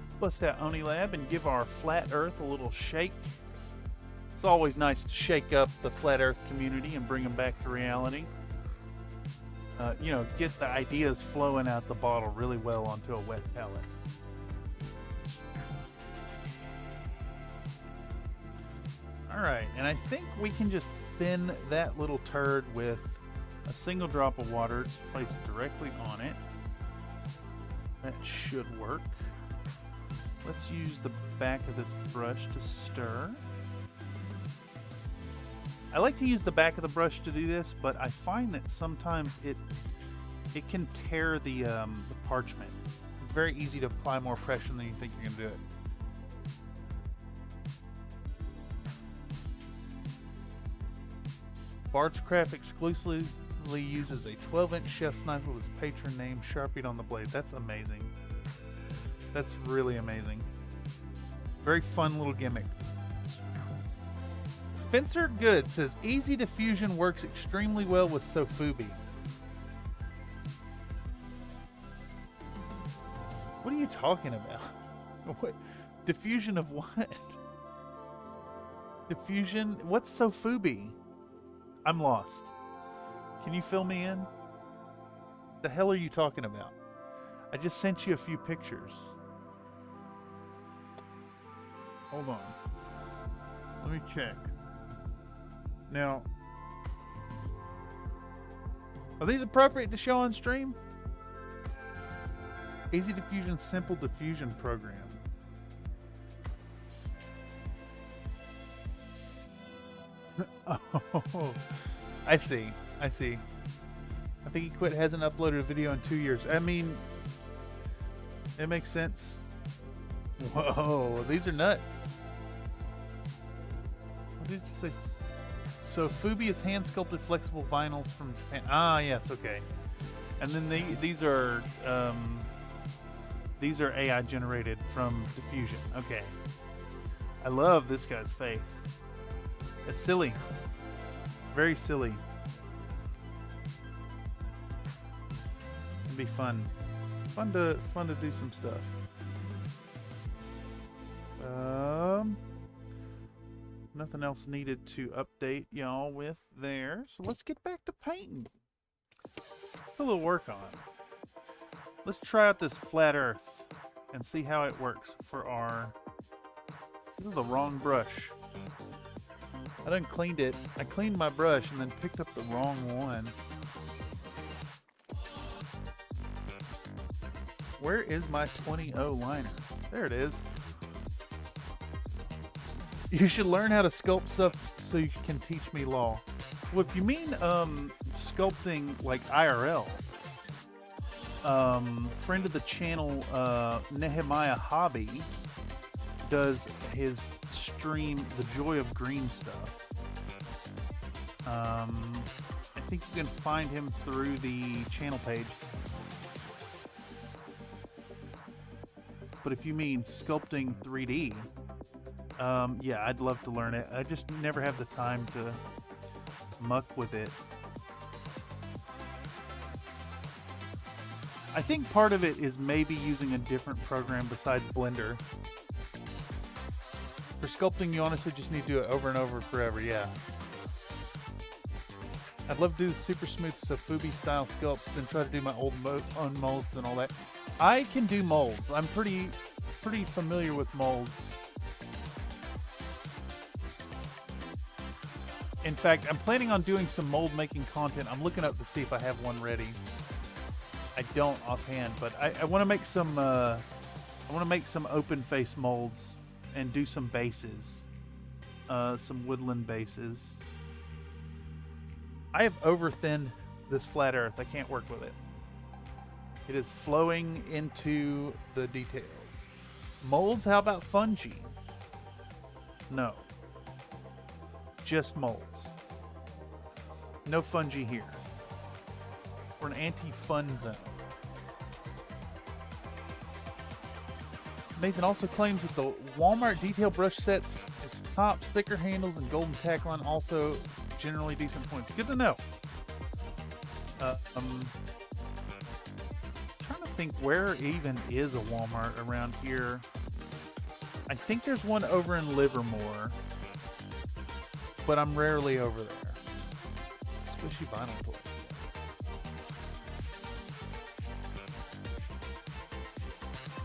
Let's bust out Oni Lab and give our flat earth a little shake. It's always nice to shake up the flat earth community and bring them back to reality. You know, get the ideas flowing out the bottle really well onto a wet palette. Alright, and I think we can just thin that little turd with a single drop of water placed directly on it. That should work. Let's use the back of this brush to stir. I like to use the back of the brush to do this, but I find that sometimes it can tear the parchment. It's very easy to apply more pressure than you think you're going to do it. Bartscraft exclusively uses a 12-inch chef's knife with his patron name sharpied on the blade. That's amazing. That's really amazing. Very fun little gimmick. Spencer Good says, easy diffusion works extremely well with Sofubi. What are you talking about? What? Diffusion of what? Diffusion? What's Sofubi? I'm lost. Can you fill me in? The hell are you talking about? I just sent you a few pictures. Hold on. Let me check. Now, are these appropriate to show on stream? Easy diffusion, simple diffusion program. Oh, I see. I see. I think he quit. Hasn't uploaded a video in 2 years. I mean, it makes sense. Whoa, these are nuts. What did you say? So Fubi is hand sculpted flexible vinyls from Japan. Ah, yes, okay. And then these are AI generated from diffusion. Okay. I love this guy's face. It's silly. Very silly. It'd be fun. Fun to do some stuff. Nothing else needed to update y'all with there. So let's get back to painting. Put a little work on. Let's try out this flat earth and see how it works for our... This is the wrong brush. I done cleaned it. I cleaned my brush and then picked up the wrong one. Where is my 20-0 liner? There it is. You should learn how to sculpt stuff so you can teach me law. Well, if you mean sculpting like IRL, friend of the channel, Nehemiah Hobby, does his stream, The Joy of Green stuff. I think you can find him through the channel page. But if you mean sculpting 3D, yeah, I'd love to learn it. I just never have the time to muck with it. I think part of it is maybe using a different program besides Blender. For sculpting, you honestly just need to do it over and over forever, yeah. I'd love to do the super smooth Sofubi style sculpts, then try to do my old molds and all that. I can do molds. I'm pretty familiar with molds. In fact, I'm planning on doing some mold making content. I'm looking up to see if I have one ready. I don't offhand, but I want to make some. I want to make some open face molds and do some bases, some woodland bases. I have over thinned this flat earth. I can't work with it. It is flowing into the details. Molds? How about fungi? No. Just molds. No fungi here. We're an anti-fun zone. Nathan also claims that the Walmart detail brush sets, its tops, thicker handles, and golden tackline also generally decent points. Good to know. Trying to think where even is a Walmart around here. I think there's one over in Livermore, but I'm rarely over there. Squishy vinyl toys.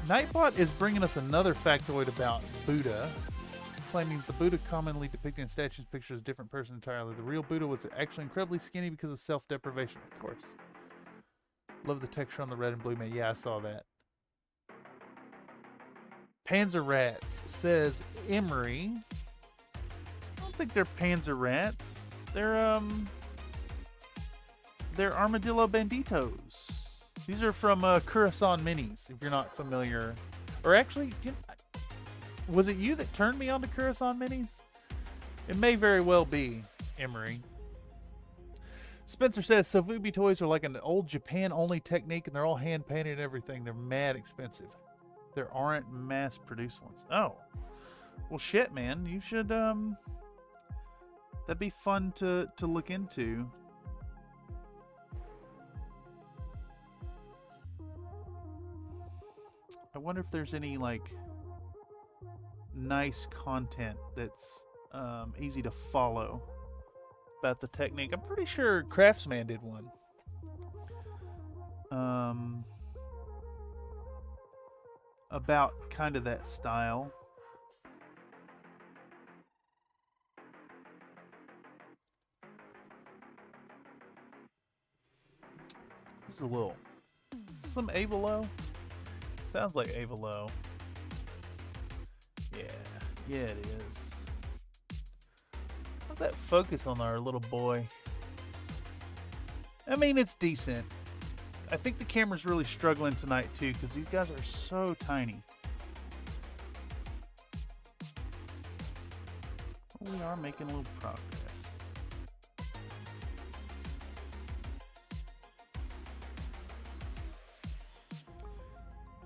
Nightbot is bringing us another factoid about Buddha, claiming the Buddha commonly depicted in statues and pictures is a different person entirely. The real Buddha was actually incredibly skinny because of self-deprivation, of course. Love the texture on the red and blue man. Yeah, I saw that. Panzer Rats says Emery. I don't think they're Panzer Rats. They're Armadillo Banditos. These are from Curacao Minis, if you're not familiar. Or actually, was it you that turned me on to Curacao Minis? It may very well be, Emery. Spencer says, Sofubi toys are like an old Japan-only technique, and they're all hand-painted and everything. They're mad expensive. There aren't mass-produced ones. Oh. Well, shit, man. You should, that'd be fun to look into. I wonder if there's any, like, nice content that's easy to follow about the technique. I'm pretty sure Craftsman did one. About kind of that style. This is a little... Some Avalo? Sounds like Avalo. Yeah, it is. How's that focus on our little boy? I mean, it's decent. I think the camera's really struggling tonight too, because these guys are so tiny. We are making a little progress.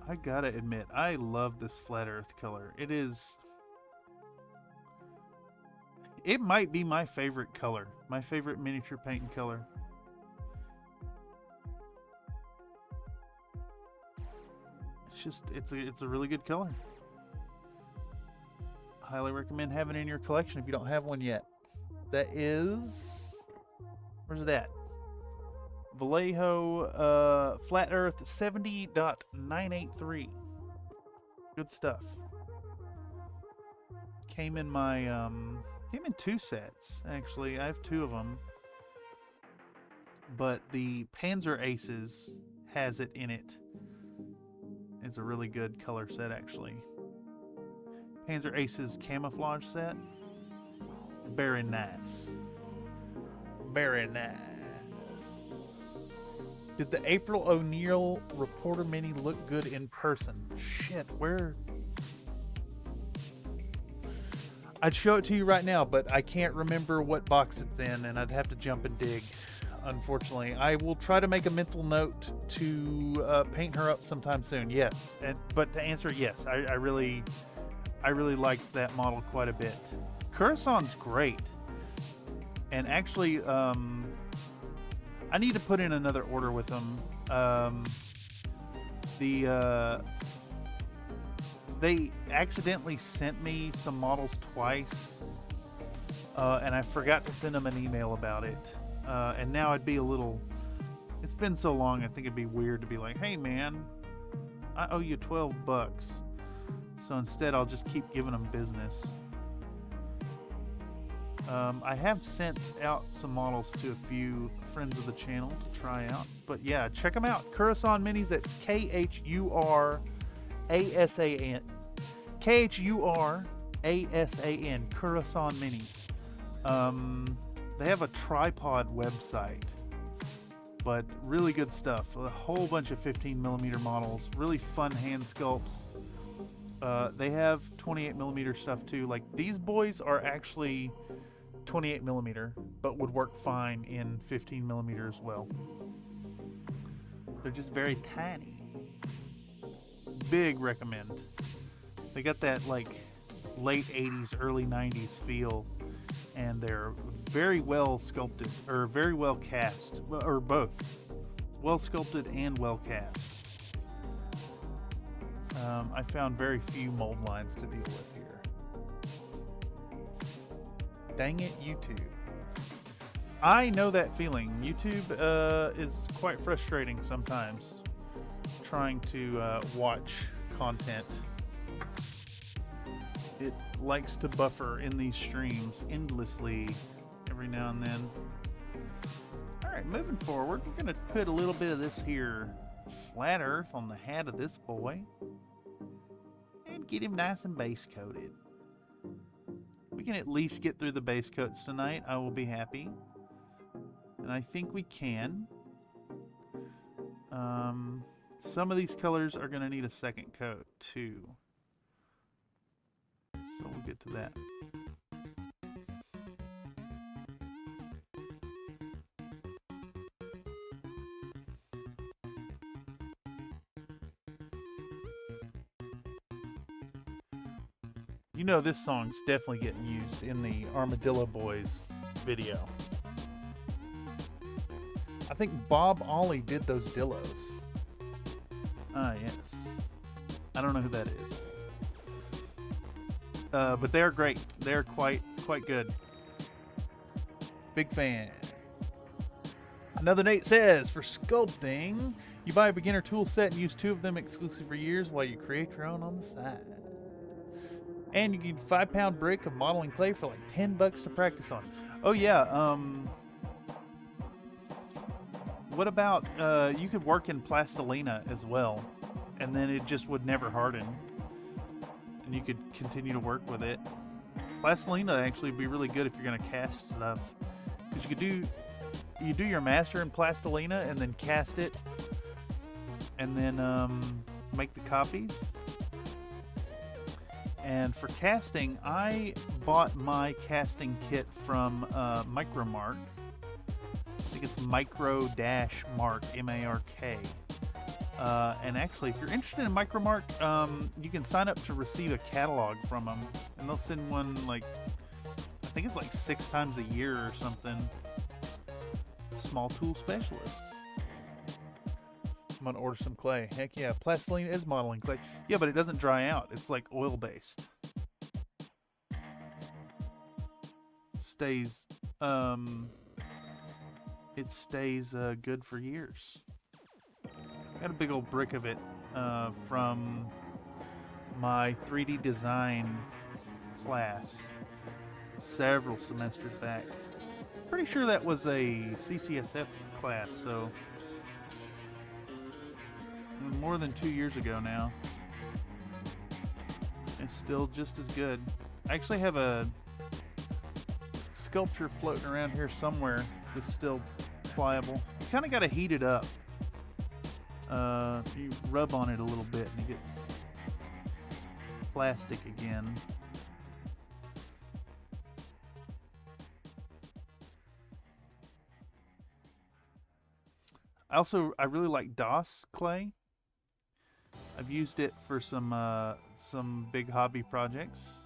I gotta admit, I love this flat earth color. It might be my favorite color, my favorite miniature paint color. It's a really good color. Highly recommend having it in your collection if you don't have one yet. That is, where's it at? Vallejo Flat Earth 70.983. Good stuff. Came in in 2 sets actually. I have 2 of them, but the Panzer Aces has it in it. It's a really good color set actually. Panzer Aces camouflage set. Very nice. Very nice. Did the April O'Neil Reporter Mini look good in person? Shit, where? I'd show it to you right now, but I can't remember what box it's in, and I'd have to jump and dig, unfortunately. I will try to make a mental note to paint her up sometime soon, yes. But to answer, yes, I really liked that model quite a bit. Coruscant's great. And actually, I need to put in another order with them. They accidentally sent me some models twice, and I forgot to send them an email about it. And now it'd be a little... It's been so long, I think it'd be weird to be like, hey man, I owe you $12. So instead, I'll just keep giving them business. I have sent out some models to a few friends of the channel to try out. But yeah, check them out. Coruscant Minis, that's K-H-U-R-A-S-A-N. K-H-U-R-A-S-A-N. Coruscant Minis. They have a tripod website. But really good stuff. A whole bunch of 15mm models. Really fun hand sculpts. They have 28mm stuff too. Like, these boys are actually 28mm, but would work fine in 15mm as well. They're just very tiny. Big recommend. They got that like late 80s, early 90s feel, and they're very well sculpted, or very well cast, or both. Well sculpted and well cast. I found very few mold lines to deal with here. Dang it, YouTube. I know that feeling. YouTube is quite frustrating sometimes, trying to watch content. It likes to buffer in these streams endlessly every now and then. Alright, moving forward, we're going to put a little bit of this here flat earth on the hat of this boy. And get him nice and base coated. We can at least get through the base coats tonight. I will be happy. And I think we can. Some of these colors are going to need a second coat too. So we'll get to that. You know this song's definitely getting used in the Armadillo Boys video. I think Bob Ollie did those Dillos. Ah, yes. I don't know who that is. But they're great. They're quite good. Big fan. Another Nate says, for sculpting, you buy a beginner tool set and use 2 of them exclusive for years while you create your own on the side. And you get a 5-pound brick of modeling clay for like $10 to practice on. Oh yeah, what about you could work in plastilina as well, and then it just would never harden, and you could continue to work with it. Plastilina actually would be really good if you're going to cast stuff, because you do your master in plastilina and then cast it, and then make the copies. And for casting, I bought my casting kit from Micromark. I think it's Micro-Mark, M-A-R-K. And actually, if you're interested in Micromark, you can sign up to receive a catalog from them. And they'll send one, like, I think it's like 6 times a year or something. Small tool specialists. I'm gonna order some clay. Heck yeah, plastilina is modeling clay. Yeah, but it doesn't dry out. It's like oil-based. Stays, it stays good for years. I got a big old brick of it from my 3D design class several semesters back. Pretty sure that was a CCSF class, so more than 2 years ago now. It's still just as good. I actually have a sculpture floating around here somewhere that's still pliable. You kind of got to heat it up. You rub on it a little bit and it gets plastic again. I really like DOS clay. I've used it for some big hobby projects.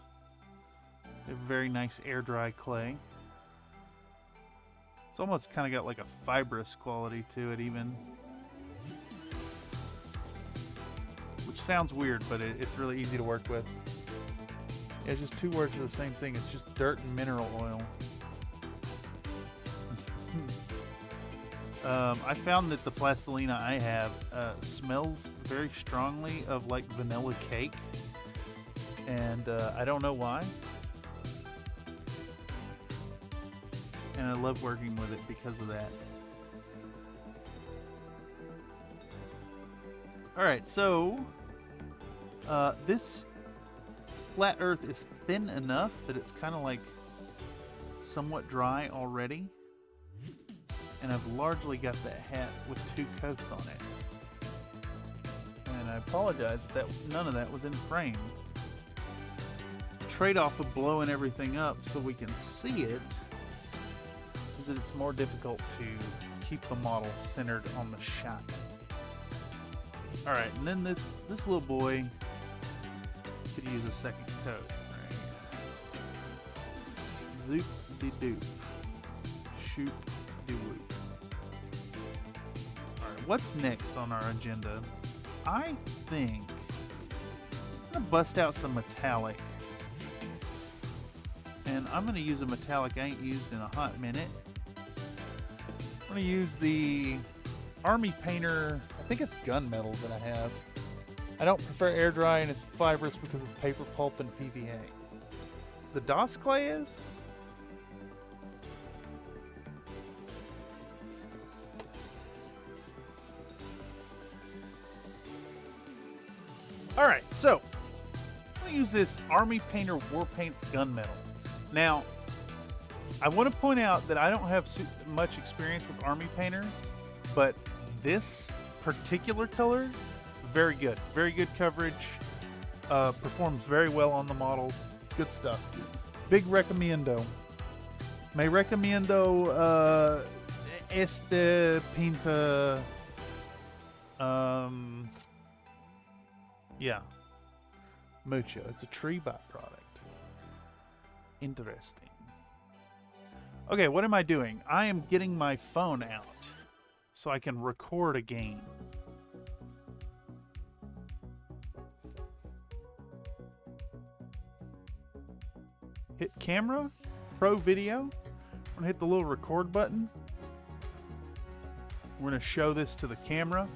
They have very nice air dry clay. It's almost kind of got like a fibrous quality to it even. Which sounds weird, but it's really easy to work with. Yeah, it's just 2 words of the same thing. It's just dirt and mineral oil. I found that the plastilina I have smells very strongly of like vanilla cake, and I don't know why. And I love working with it because of that. Alright, so this flat earth is thin enough that it's kind of like somewhat dry already. And I've largely got that hat with 2 coats on it. And I apologize that none of that was in frame. The trade-off of blowing everything up so we can see it is that it's more difficult to keep the model centered on the shot. Alright, and then this little boy could use a second coat. Right. Zoop-de-doop. Shoop-de-whoop. What's next on our agenda? I think I'm going to bust out some metallic. And I'm going to use a metallic I ain't used in a hot minute. I'm going to use the Army Painter, I think it's gunmetal that I have. I don't prefer air dry and it's fibrous because of paper pulp and PVA. The DOS clay is? Alright, so I'm going to use this Army Painter War Paints gunmetal. Now, I want to point out that I don't have much experience with Army Painter, but this particular color, very good. Very good coverage. Performs very well on the models. Good stuff. Big recomiendo. Me recomiendo este pinta. Yeah. Mucho. It's a tree byproduct. Interesting. Okay, what am I doing? I am getting my phone out so I can record a game. Hit camera, pro video. I'm gonna hit the little record button. We're gonna show this to the camera.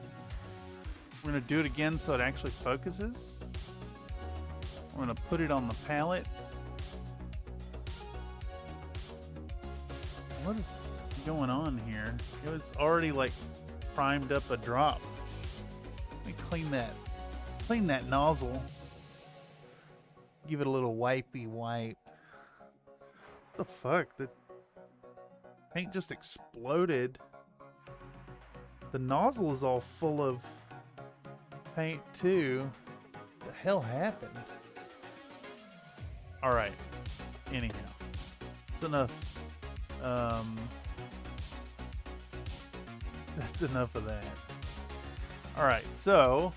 We're gonna do it again so it actually focuses. We're gonna put it on the palette. What is going on here? It was already like primed up a drop. Let me clean that nozzle. Give it a little wipey wipe. What the fuck? The paint just exploded. The nozzle is all full of paint too. What the hell happened? Alright. Anyhow. It's enough. That's enough of that. Alright, so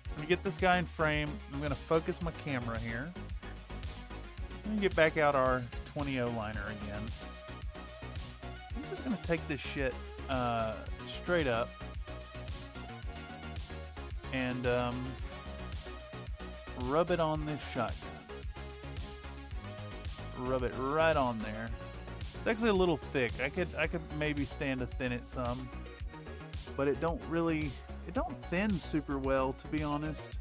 let me get this guy in frame. I'm going to focus my camera here. Let me get back out our 20-0 liner again. I'm just going to take this shit straight up and rub it on this shotgun. Rub it right on there. It's actually a little thick. I could maybe stand to thin it some, but it don't thin super well, to be honest.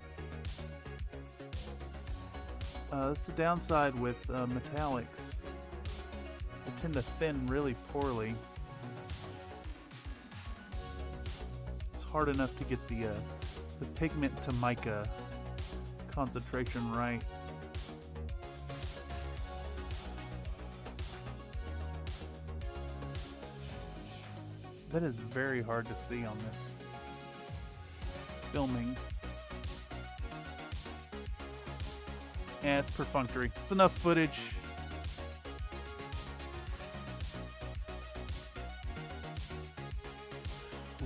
That's the downside with metallics. They tend to thin really poorly. It's hard enough to get the pigment to mica concentration right. That is very hard to see on this filming. Yeah, it's perfunctory. It's enough footage.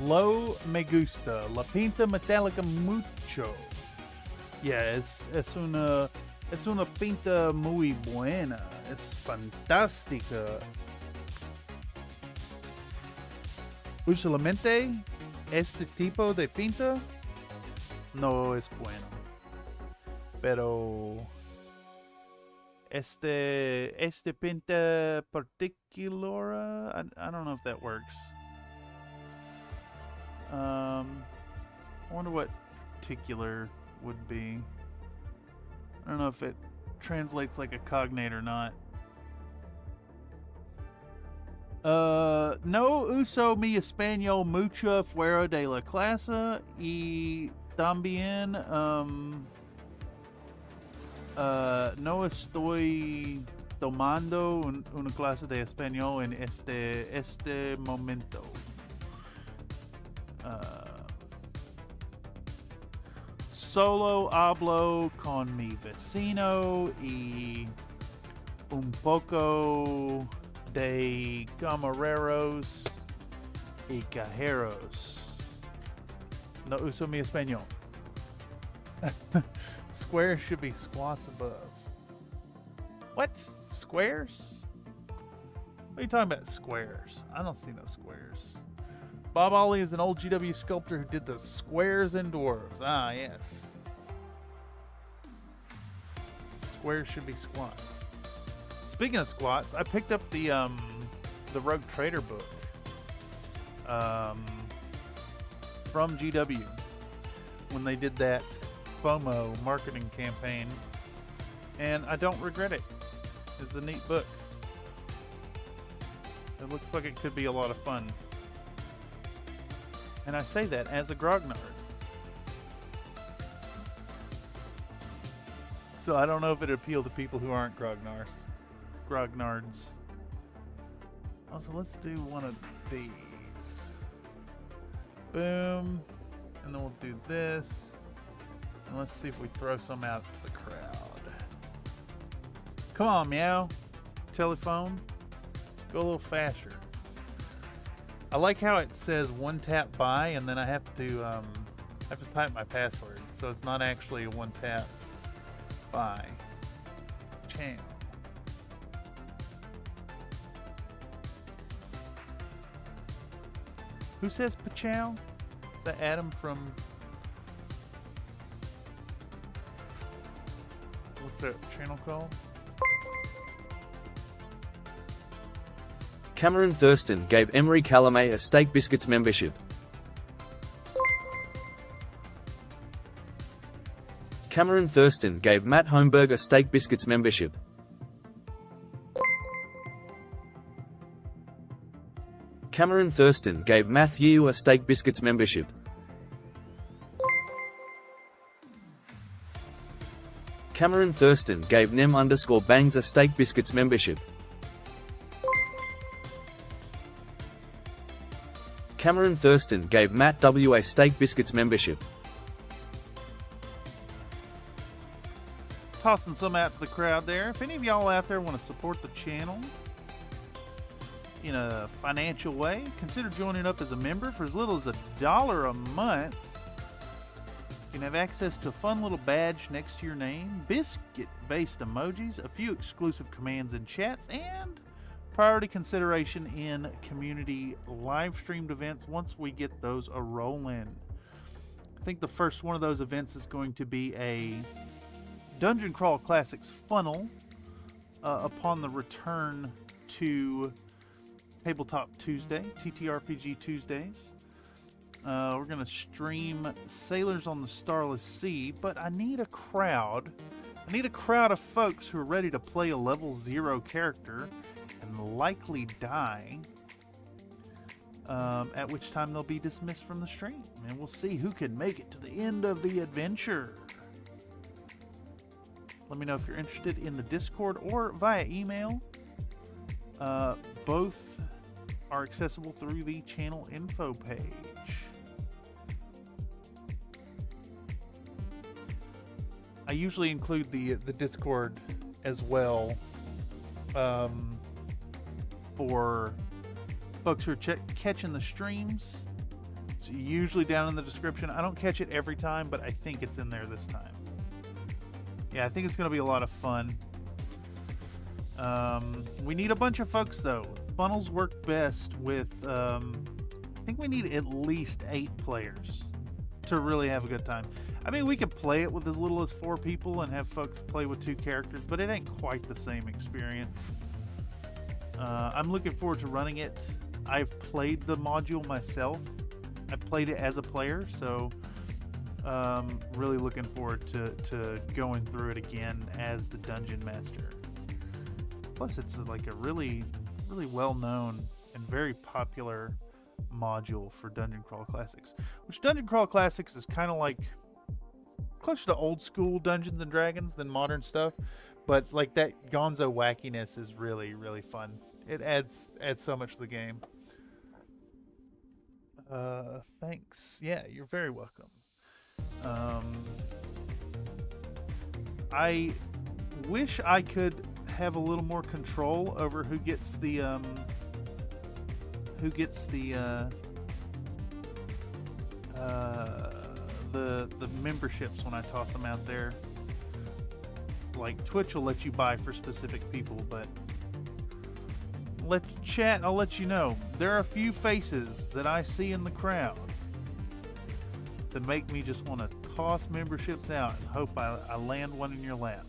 Lo me gusta. La pinta metálica mucho. Yeah, es una pinta muy buena. Es fantástica. Usualmente, este tipo de pinta no es bueno. Pero este pinta particular, I don't know if that works. I wonder what particular would be. I don't know if it translates like a cognate or not. No uso mi español mucho fuera de la clase y también no estoy tomando una clase de español en este momento. Solo hablo con mi vecino y un poco de camareros y cajeros. No uso mi español. Squares should be squats above. What? Squares? What are you talking about, squares? I don't see no squares. Bob Ollie is an old GW sculptor who did the squares and dwarves. Ah, yes. Squares should be squats. Speaking of squats, I picked up the Rogue Trader book from GW when they did that FOMO marketing campaign, and I don't regret it. It's a neat book. It looks like it could be a lot of fun. And I say that as a grognard. So I don't know if it appealed to people who aren't grognards. Also, let's do one of these. Boom. And then we'll do this. And let's see if we throw some out to the crowd. Come on, meow. Telephone. Go a little faster. I like how it says one tap buy, and then I have to type my password, so it's not actually a one tap buy. Channel. Who says Pachow? Is that Adam from... What's that channel called? Cameron Thurston gave Emery Calamay a Steak Biscuits membership. Cameron Thurston gave Matt Holmberg a Steak Biscuits membership. Cameron Thurston gave Matthew a Steak Biscuits membership. Cameron Thurston gave Nem_Bangs a Steak Biscuits membership. Cameron Thurston gave Matt W a Steak Biscuits membership. Tossing some out to the crowd there. If any of y'all out there want to support the channel in a financial way, consider joining up as a member for as little as $1 a month. You can have access to a fun little badge next to your name, biscuit-based emojis, a few exclusive commands and chats, and priority consideration in community live-streamed events once we get those a-rolling. I think the first one of those events is going to be a Dungeon Crawl Classics funnel upon the return to Tabletop Tuesday, TTRPG Tuesdays. We're going to stream Sailors on the Starless Sea, but I need a crowd. I need a crowd of folks who are ready to play a level 0 character and likely die, at which time they'll be dismissed from the stream. And we'll see who can make it to the end of the adventure. Let me know if you're interested in the Discord or via email. Both are accessible through the channel info page. I usually include the Discord as well for folks who are catching the streams. It's usually down in the description. I don't catch it every time, but I think it's in there this time. Yeah, I think it's going to be a lot of fun. We need a bunch of folks, though. Funnels work best with, I think we need at least 8 players to really have a good time. I mean, we could play it with as little as 4 people and have folks play with 2 characters, but it ain't quite the same experience. I'm looking forward to running it. I've played the module myself. I played it as a player, so really looking forward to going through it again as the Dungeon Master. Plus, it's like a really well-known and very popular module for Dungeon Crawl Classics. Which Dungeon Crawl Classics is kind of like closer to old school Dungeons and Dragons than modern stuff, but like that gonzo wackiness is really fun. It adds so much to the game. Thanks. Yeah, you're very welcome. I wish I could have a little more control over who gets the memberships when I toss them out there. Like Twitch will let you buy for specific people, but I'll let you know. There are a few faces that I see in the crowd that make me just want to toss memberships out and hope I land one in your lap.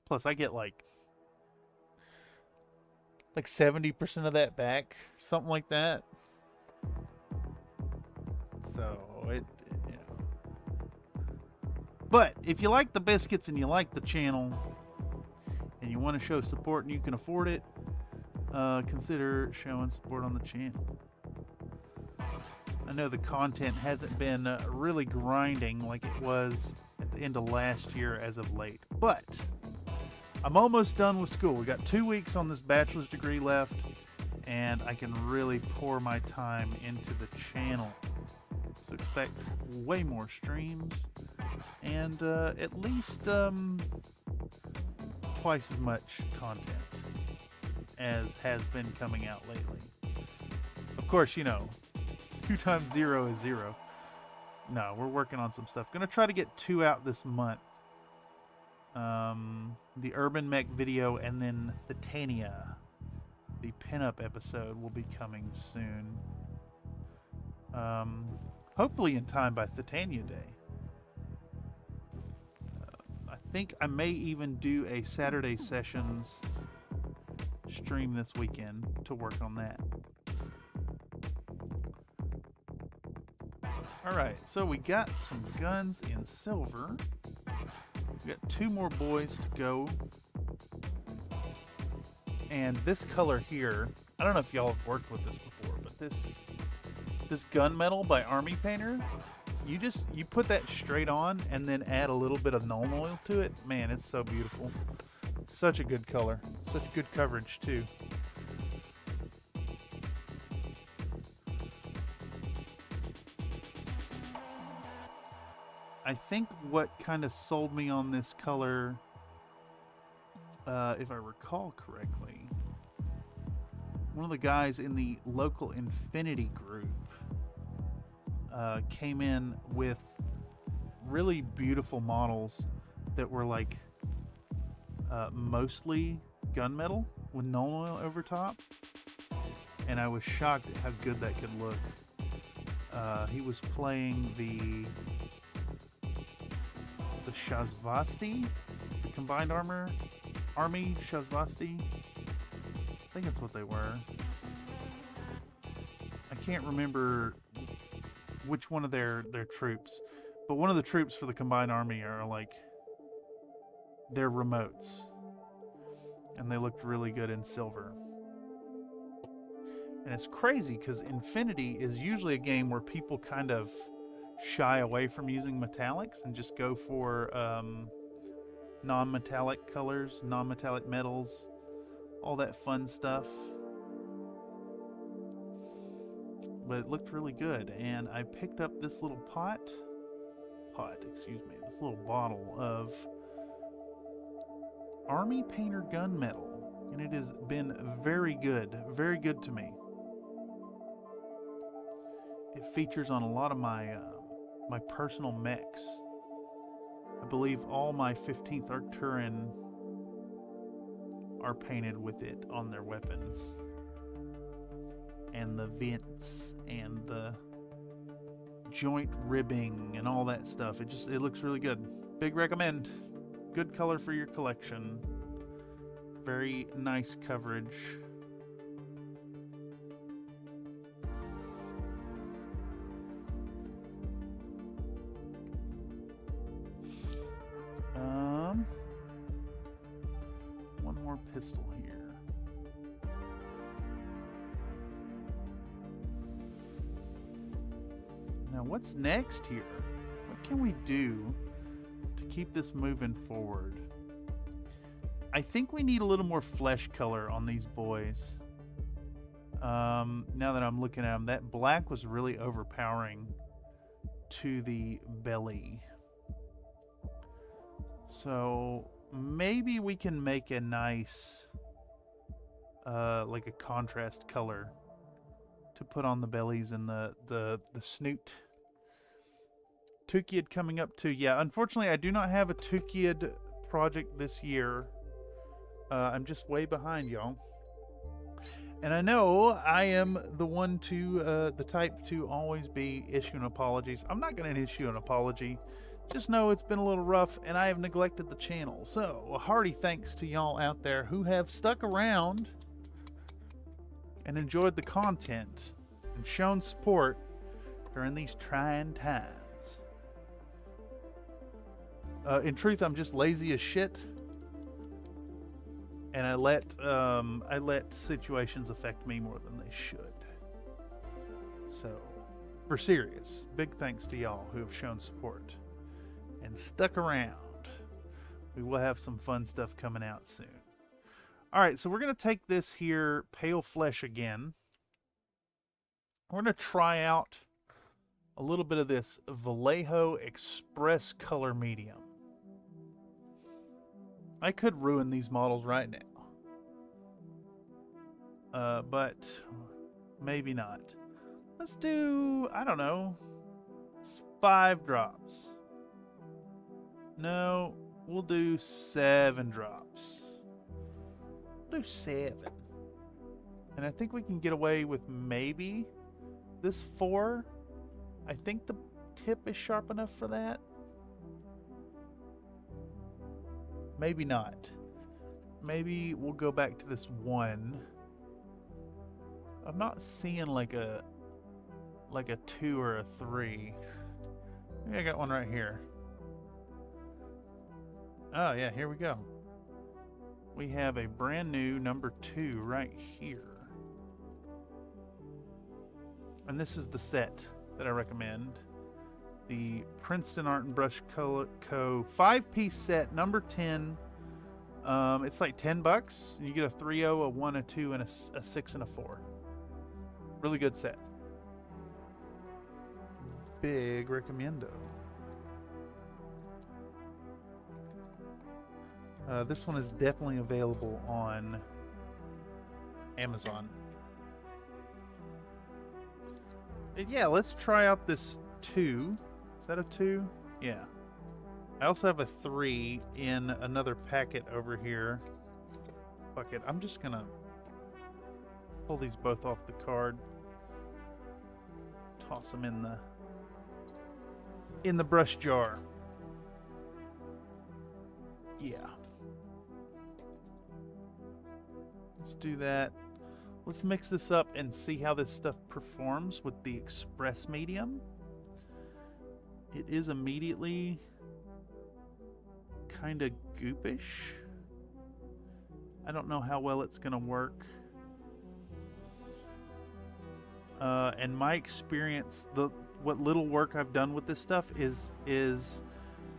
Plus, I get like 70% of that back, something like that. So it you know. But if you like the biscuits and you like the channel and you want to show support and you can afford it, consider showing support on the channel. I know the content hasn't been really grinding like it was at the end of last year as of late, but I'm almost done with school. We got 2 weeks on this bachelor's degree left, and I can really pour my time into the channel. So expect way more streams and at least twice as much content as has been coming out lately. Of course, you know, 2 times 0 is 0. No, we're working on some stuff. Gonna try to get 2 out this month. The Urban Mech video and then Titania, the pinup episode, will be coming soon. Hopefully in time by Titania Day. I think I may even do a Saturday Sessions stream this weekend to work on that. Alright, so we got some guns in silver. We got 2 more boys to go. And this color here, I don't know if y'all have worked with this before, but this gunmetal by Army Painter, you put that straight on and then add a little bit of Nuln Oil to it. Man, it's so beautiful. Such a good color. Such good coverage too. I think what kind of sold me on this color, if I recall correctly, one of the guys in the local Infinity group came in with really beautiful models that were like mostly gunmetal with Nuln Oil over top, and I was shocked at how good that could look. He was playing the Shazvasti, the combined army Shazvasti. I think that's what they were. I can't remember which one of their troops, but one of the troops for the combined army are like their remotes, and they looked really good in silver. And it's crazy because Infinity is usually a game where people kind of shy away from using metallics and just go for non-metallic colors, non-metallic metals, all that fun stuff. But it looked really good, and I picked up this little this little bottle of Army Painter gunmetal, and it has been very good to me. It features on a lot of my my personal mechs. I believe all my 15th Arcturan are painted with it on their weapons, and the vents and the joint ribbing and all that stuff. It looks really good. Big recommend. Good color for your collection. Very nice coverage. One more pistol here. Now, what's next here? What can we do to keep this moving forward? I think we need a little more flesh color on these boys. Now that I'm looking at them, that black was really overpowering to the belly. So maybe we can make a nice, like a contrast color to put on the bellies and the snoot. Tukiad coming up too. Yeah, unfortunately, I do not have a Tukiad project this year. I'm just way behind, y'all. And I know I am the type to always be issuing apologies. I'm not going to issue an apology. Just know it's been a little rough and I have neglected the channel. So, a hearty thanks to y'all out there who have stuck around and enjoyed the content and shown support during these trying times. In truth, I'm just lazy as shit. And I let situations affect me more than they should. So, for serious, big thanks to y'all who have shown support and stuck around. We will have some fun stuff coming out soon. Alright, so we're going to take this here pale flesh again. We're going to try out a little bit of this Vallejo Express color medium. I could ruin these models right now. But maybe not. Let's do, I don't know, it's 5 drops. No, we'll do 7 drops. We'll do 7. And I think we can get away with maybe this 4. I think the tip is sharp enough for that. Maybe not. Maybe we'll go back to this 1. I'm not seeing like a 2 or a 3. Maybe I got one right here. Oh yeah, here we go. We have a brand new number 2 right here. And this is the set that I recommend. The Princeton Art and Brush Co. 5-piece set, number 10. It's like $10. And you get a 3-0, a 1, a 2, and a 6 and a 4. Really good set. Big recommendo. This one is definitely available on Amazon. And yeah, let's try out this 2. Is that a 2? Yeah. I also have a 3 in another packet over here. Fuck it. I'm just gonna pull these both off the card. Toss them in the brush jar. Yeah. Let's do that. Let's mix this up and see how this stuff performs with the express medium. It is immediately kind of goopish. I don't know how well it's going to work. And my experience, what little work I've done with this stuff is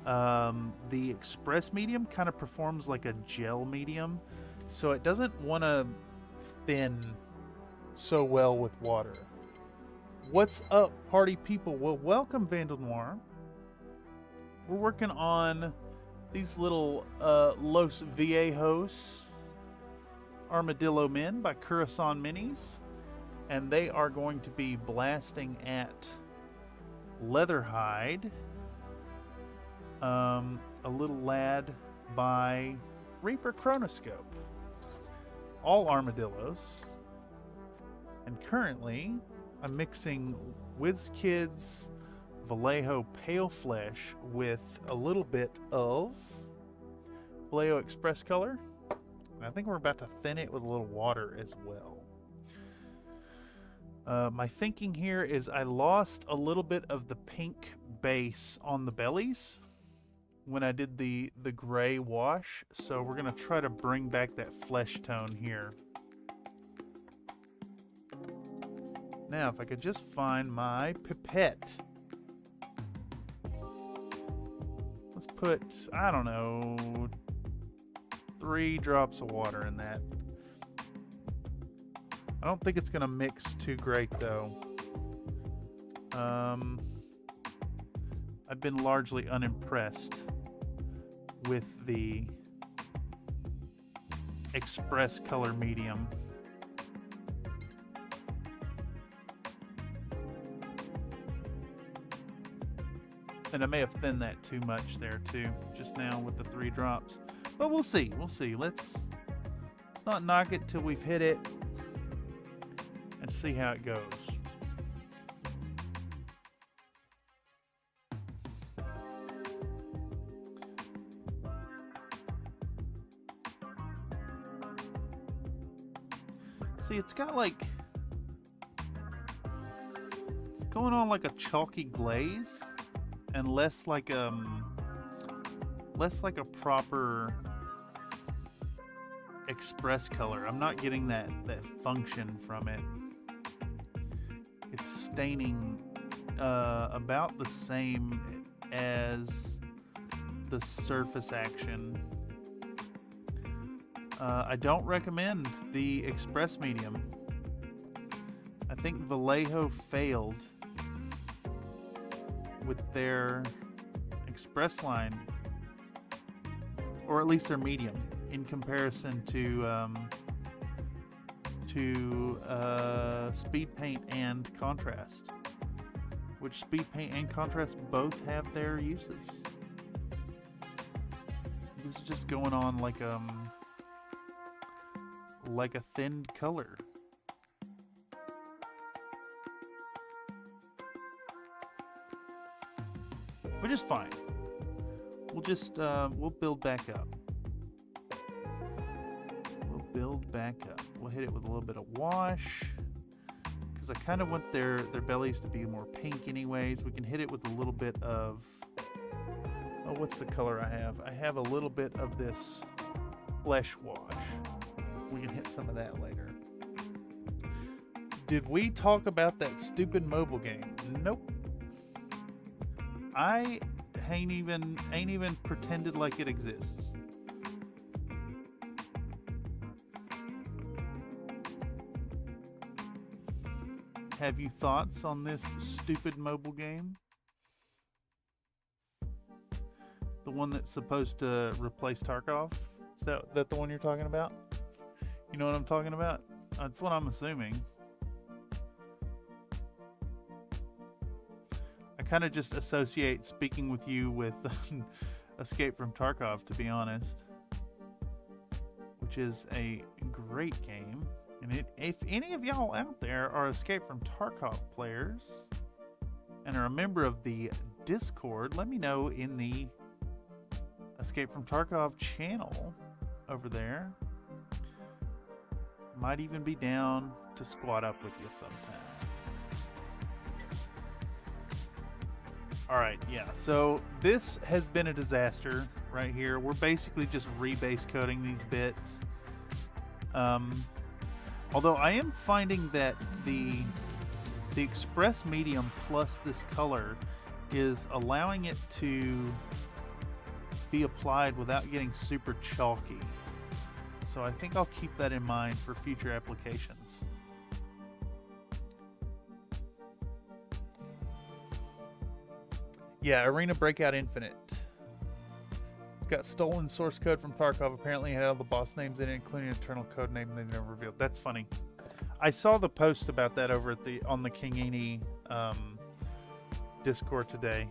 the express medium kind of performs like a gel medium. So it doesn't want to thin so well with water. What's up, party people? Well, welcome, Vandal Noir. We're working on these little Los Viejos Armadillo Men by Curacao Minis. And they are going to be blasting at Leatherhide, a little lad by Reaper Chronoscope. All armadillos. And currently, I'm mixing WizKids Vallejo Pale Flesh with a little bit of Vallejo Express Color. And I think we're about to thin it with a little water as well. My thinking here is I lost a little bit of the pink base on the bellies when I did the gray wash, so we're going to try to bring back that flesh tone here. Now, if I could just find my pipette. Let's put, I don't know, 3 drops of water in that. I don't think it's going to mix too great, though. I've been largely unimpressed with the express color medium. And I may have thinned that too much there too, just now with the 3 drops. But we'll see, we'll see. Let's not knock it till we've hit it and see how it goes. See, it's got like, it's going on like a chalky glaze and less like a proper express color. I'm not getting that function from it. It's staining about the same as the surface action. I don't recommend the express medium. I think Vallejo failed with their express line, or at least their medium, in comparison to speed paint and contrast, which speed paint and contrast both have their uses. This is just going on like a thinned color. Which is fine. We'll just we'll build back up. We'll build back up. We'll hit it with a little bit of wash, because I kind of want their bellies to be more pink anyways. We can hit it with a little bit of Oh, what's the color I have? I have a little bit of this flesh wash. We can hit some of that later. Did we talk about that stupid mobile game? Nope. I ain't even pretended like it exists. Have you thoughts on this stupid mobile game? The one that's supposed to replace Tarkov? Is that the one you're talking about? You know what I'm talking about? That's what I'm assuming. I kind of just associate speaking with you with Escape from Tarkov, to be honest. Which is a great game. And if any of y'all out there are Escape from Tarkov players and are a member of the Discord, let me know in the Escape from Tarkov channel over there. Might even be down to squat up with you sometime. Alright, yeah, so this has been a disaster right here. We're basically just rebase coding these bits. Although I am finding that the express medium plus this color is allowing it to be applied without getting super chalky. So I think I'll keep that in mind for future applications. Yeah, Arena Breakout Infinite. It's got stolen source code from Tarkov. Apparently it had all the boss names in it, including an internal code name they never revealed. That's funny. I saw the post about that over at on the Kingini Discord today.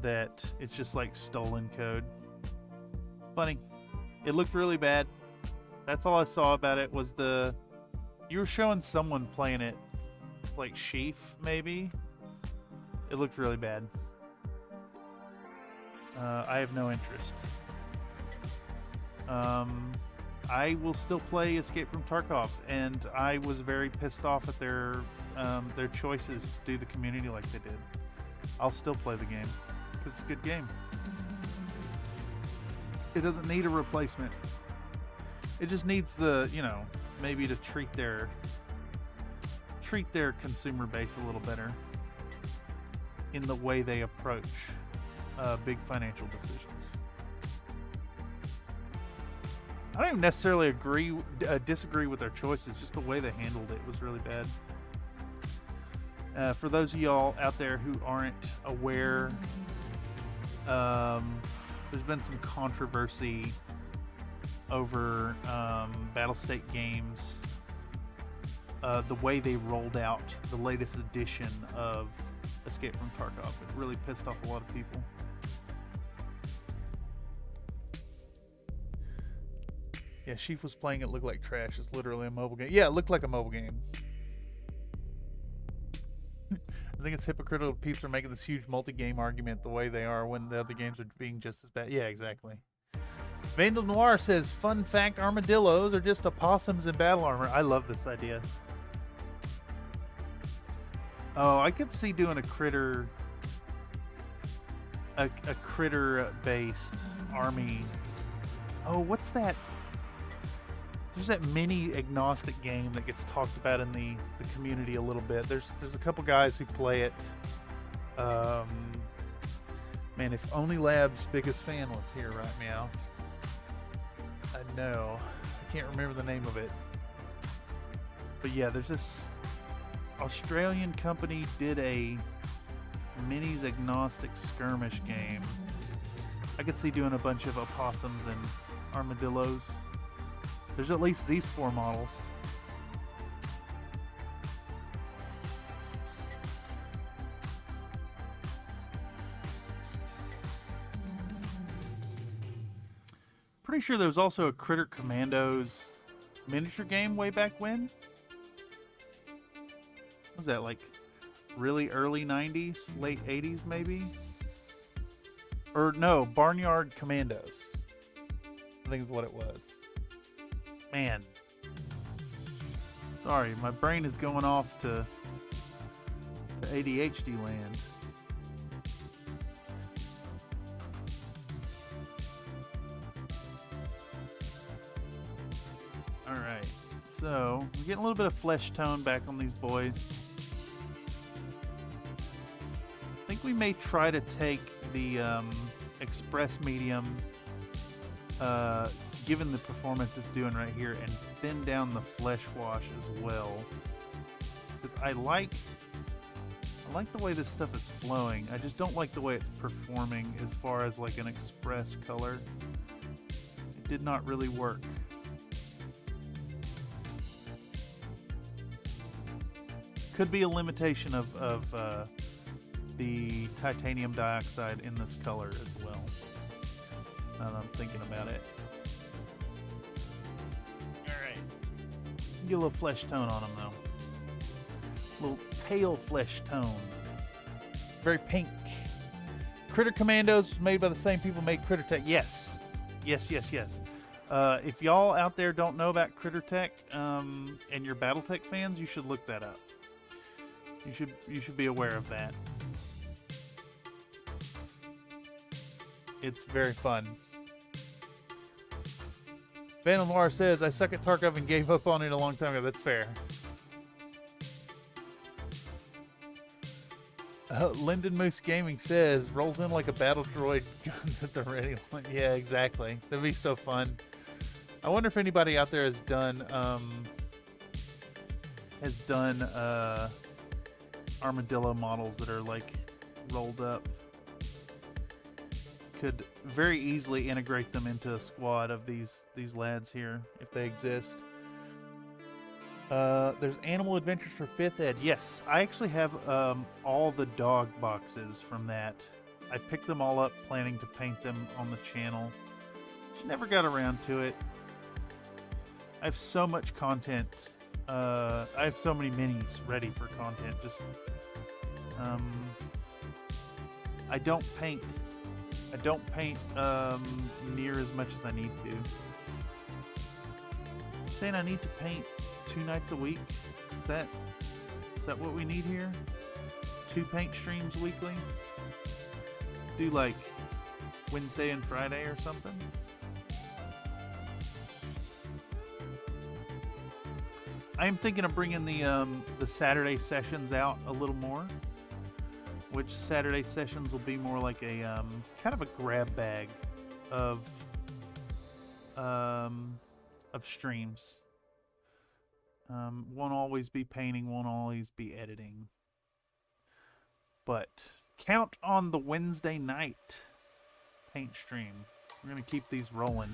That it's just like stolen code. Funny. It looked really bad. That's all I saw about it was you were showing someone playing it. It's like Sheaf, maybe. It looked really bad. I have no interest. I will still play Escape from Tarkov, and I was very pissed off at their choices to do the community like they did. I'll still play the game because it's a good game. It doesn't need a replacement. It just needs maybe to treat their consumer base a little better in the way they approach big financial decisions. I don't even necessarily disagree with their choices. Just the way they handled it was really bad. For those of y'all out there who aren't aware, there's been some controversy over Battlestate Games, the way they rolled out the latest edition of Escape from Tarkov. It really pissed off a lot of people. Yeah, Sheaf was playing it, looked like trash. It's literally a mobile game. Yeah, it looked like a mobile game. I think it's hypocritical. Peeps are making this huge multi-game argument the way they are when the other games are being just as bad. Yeah, exactly. Vandal Noir says, fun fact, armadillos are just opossums in battle armor. I love this idea. Oh, I could see doing a critter based army. Oh, what's that? There's that mini agnostic game that gets talked about in the community a little bit. There's a couple guys who play it. Man, if only Lab's biggest fan was here right now. I know. I can't remember the name of it. But yeah, there's this Australian company did a minis agnostic skirmish game. I could see doing a bunch of opossums and armadillos. There's at least these 4 models. Pretty sure there was also a Critter Commandos miniature game way back when. What was that, like really early 90s, late 80s maybe? Or no, Barnyard Commandos, I think is what it was. Man, sorry, my brain is going off to ADHD land. We're getting a little bit of flesh tone back on these boys. I think we may try to take the express medium, given the performance it's doing right here, and thin down the flesh wash as well. Because I like the way this stuff is flowing. I just don't like the way it's performing as far as like an express color. It did not really work. Could be a limitation of the titanium dioxide in this color as well. Now that I'm thinking about it. Alright. Get a little flesh tone on them though. A little pale flesh tone. Very pink. Critter Commandos was made by the same people who made Critter Tech. Yes. Yes, yes, yes. If y'all out there don't know about Critter Tech and you're Battletech fans, you should look that up. You should be aware of that. It's very fun. Van Lamar says, I suck at Tarkov and gave up on it a long time ago. That's fair. Linden Moose Gaming says, rolls in like a battle droid, guns at the ready. Yeah, exactly. That'd be so fun. I wonder if anybody out there has done armadillo models that are like rolled up. Could very easily integrate them into a squad of these lads here if they exist. There's Animal Adventures for 5th Ed. Yes, I actually have all the dog boxes from that. I picked them all up planning to paint them on the channel. Just never got around to it. I have so much content. I have so many minis ready for content. Just I don't paint near as much as I need to. You're saying I need to paint 2 nights a week? Is that what we need here? 2 paint streams weekly? Do like Wednesday and Friday or something? I am thinking of bringing the Saturday sessions out a little more. Which Saturday sessions will be more like a kind of a grab bag of streams. Won't always be painting, won't always be editing. But count on the Wednesday night paint stream. We're gonna keep these rolling.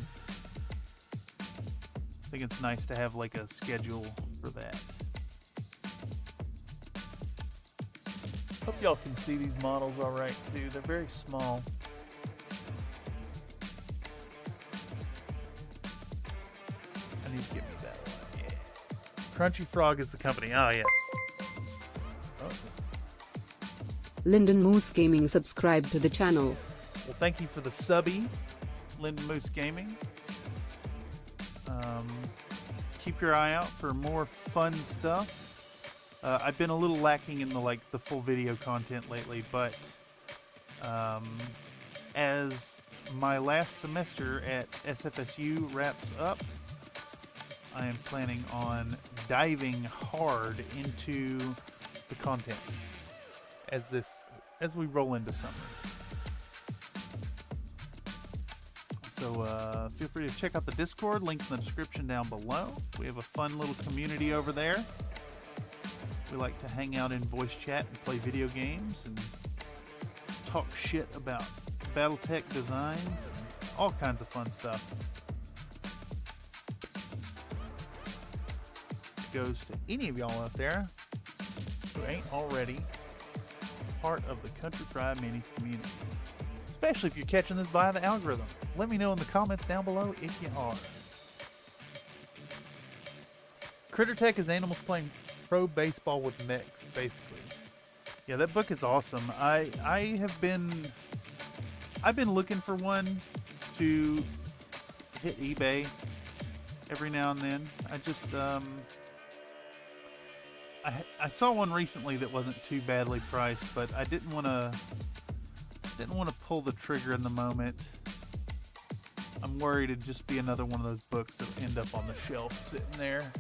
I think it's nice to have like a schedule for that. Hope y'all can see these models all right too. They're very small. I need to get me that one. Yeah. Crunchy Frog is the company. Ah, yes. Oh. Linden Moose Gaming subscribe to the channel. Well, thank you for the subby, Linden Moose Gaming. Keep your eye out for more fun stuff. I've been a little lacking in the full video content lately, but as my last semester at SFSU wraps up, I am planning on diving hard into the content as we roll into summer. So feel free to check out the Discord, link in the description down below. We have a fun little community over there. We like to hang out in voice chat and play video games and talk shit about Battletech designs and all kinds of fun stuff. It goes to any of y'all out there who ain't already part of the Country Fried Minis community. Especially if you're catching this via the algorithm. Let me know in the comments down below if you are. Critter Tech is animals playing pro baseball with mechs, basically. Yeah, that book is awesome. I've been looking for one to hit eBay every now and then. I just I saw one recently that wasn't too badly priced, but I didn't want to pull the trigger in the moment. I'm worried it'd just be another one of those books that end up on the shelf sitting there.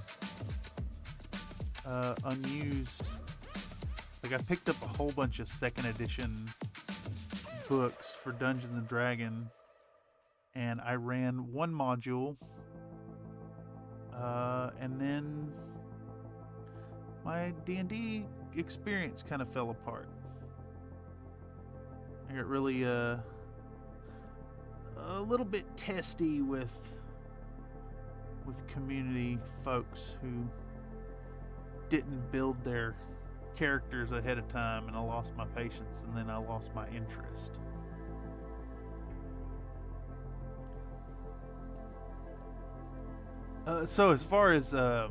unused. Like I picked up a whole bunch of second edition books for Dungeons and Dragon, and I ran one module, and then my D&D experience kind of fell apart. I got really a little bit testy with community folks who didn't build their characters ahead of time, and I lost my patience, and then I lost my interest. So as far as I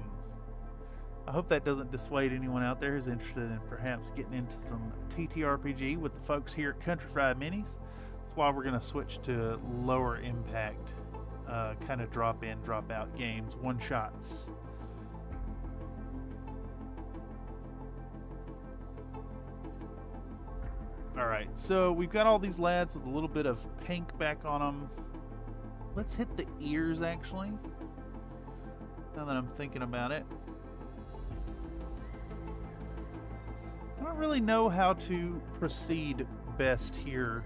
hope that doesn't dissuade anyone out there who's interested in perhaps getting into some TTRPG with the folks here at Country Fried Minis. That's why we're going to switch to lower impact, kind of drop in, drop out games, one shots. Alright, so we've got all these lads with a little bit of pink back on them. Let's hit the ears, actually, now that I'm thinking about it. I don't really know how to proceed best here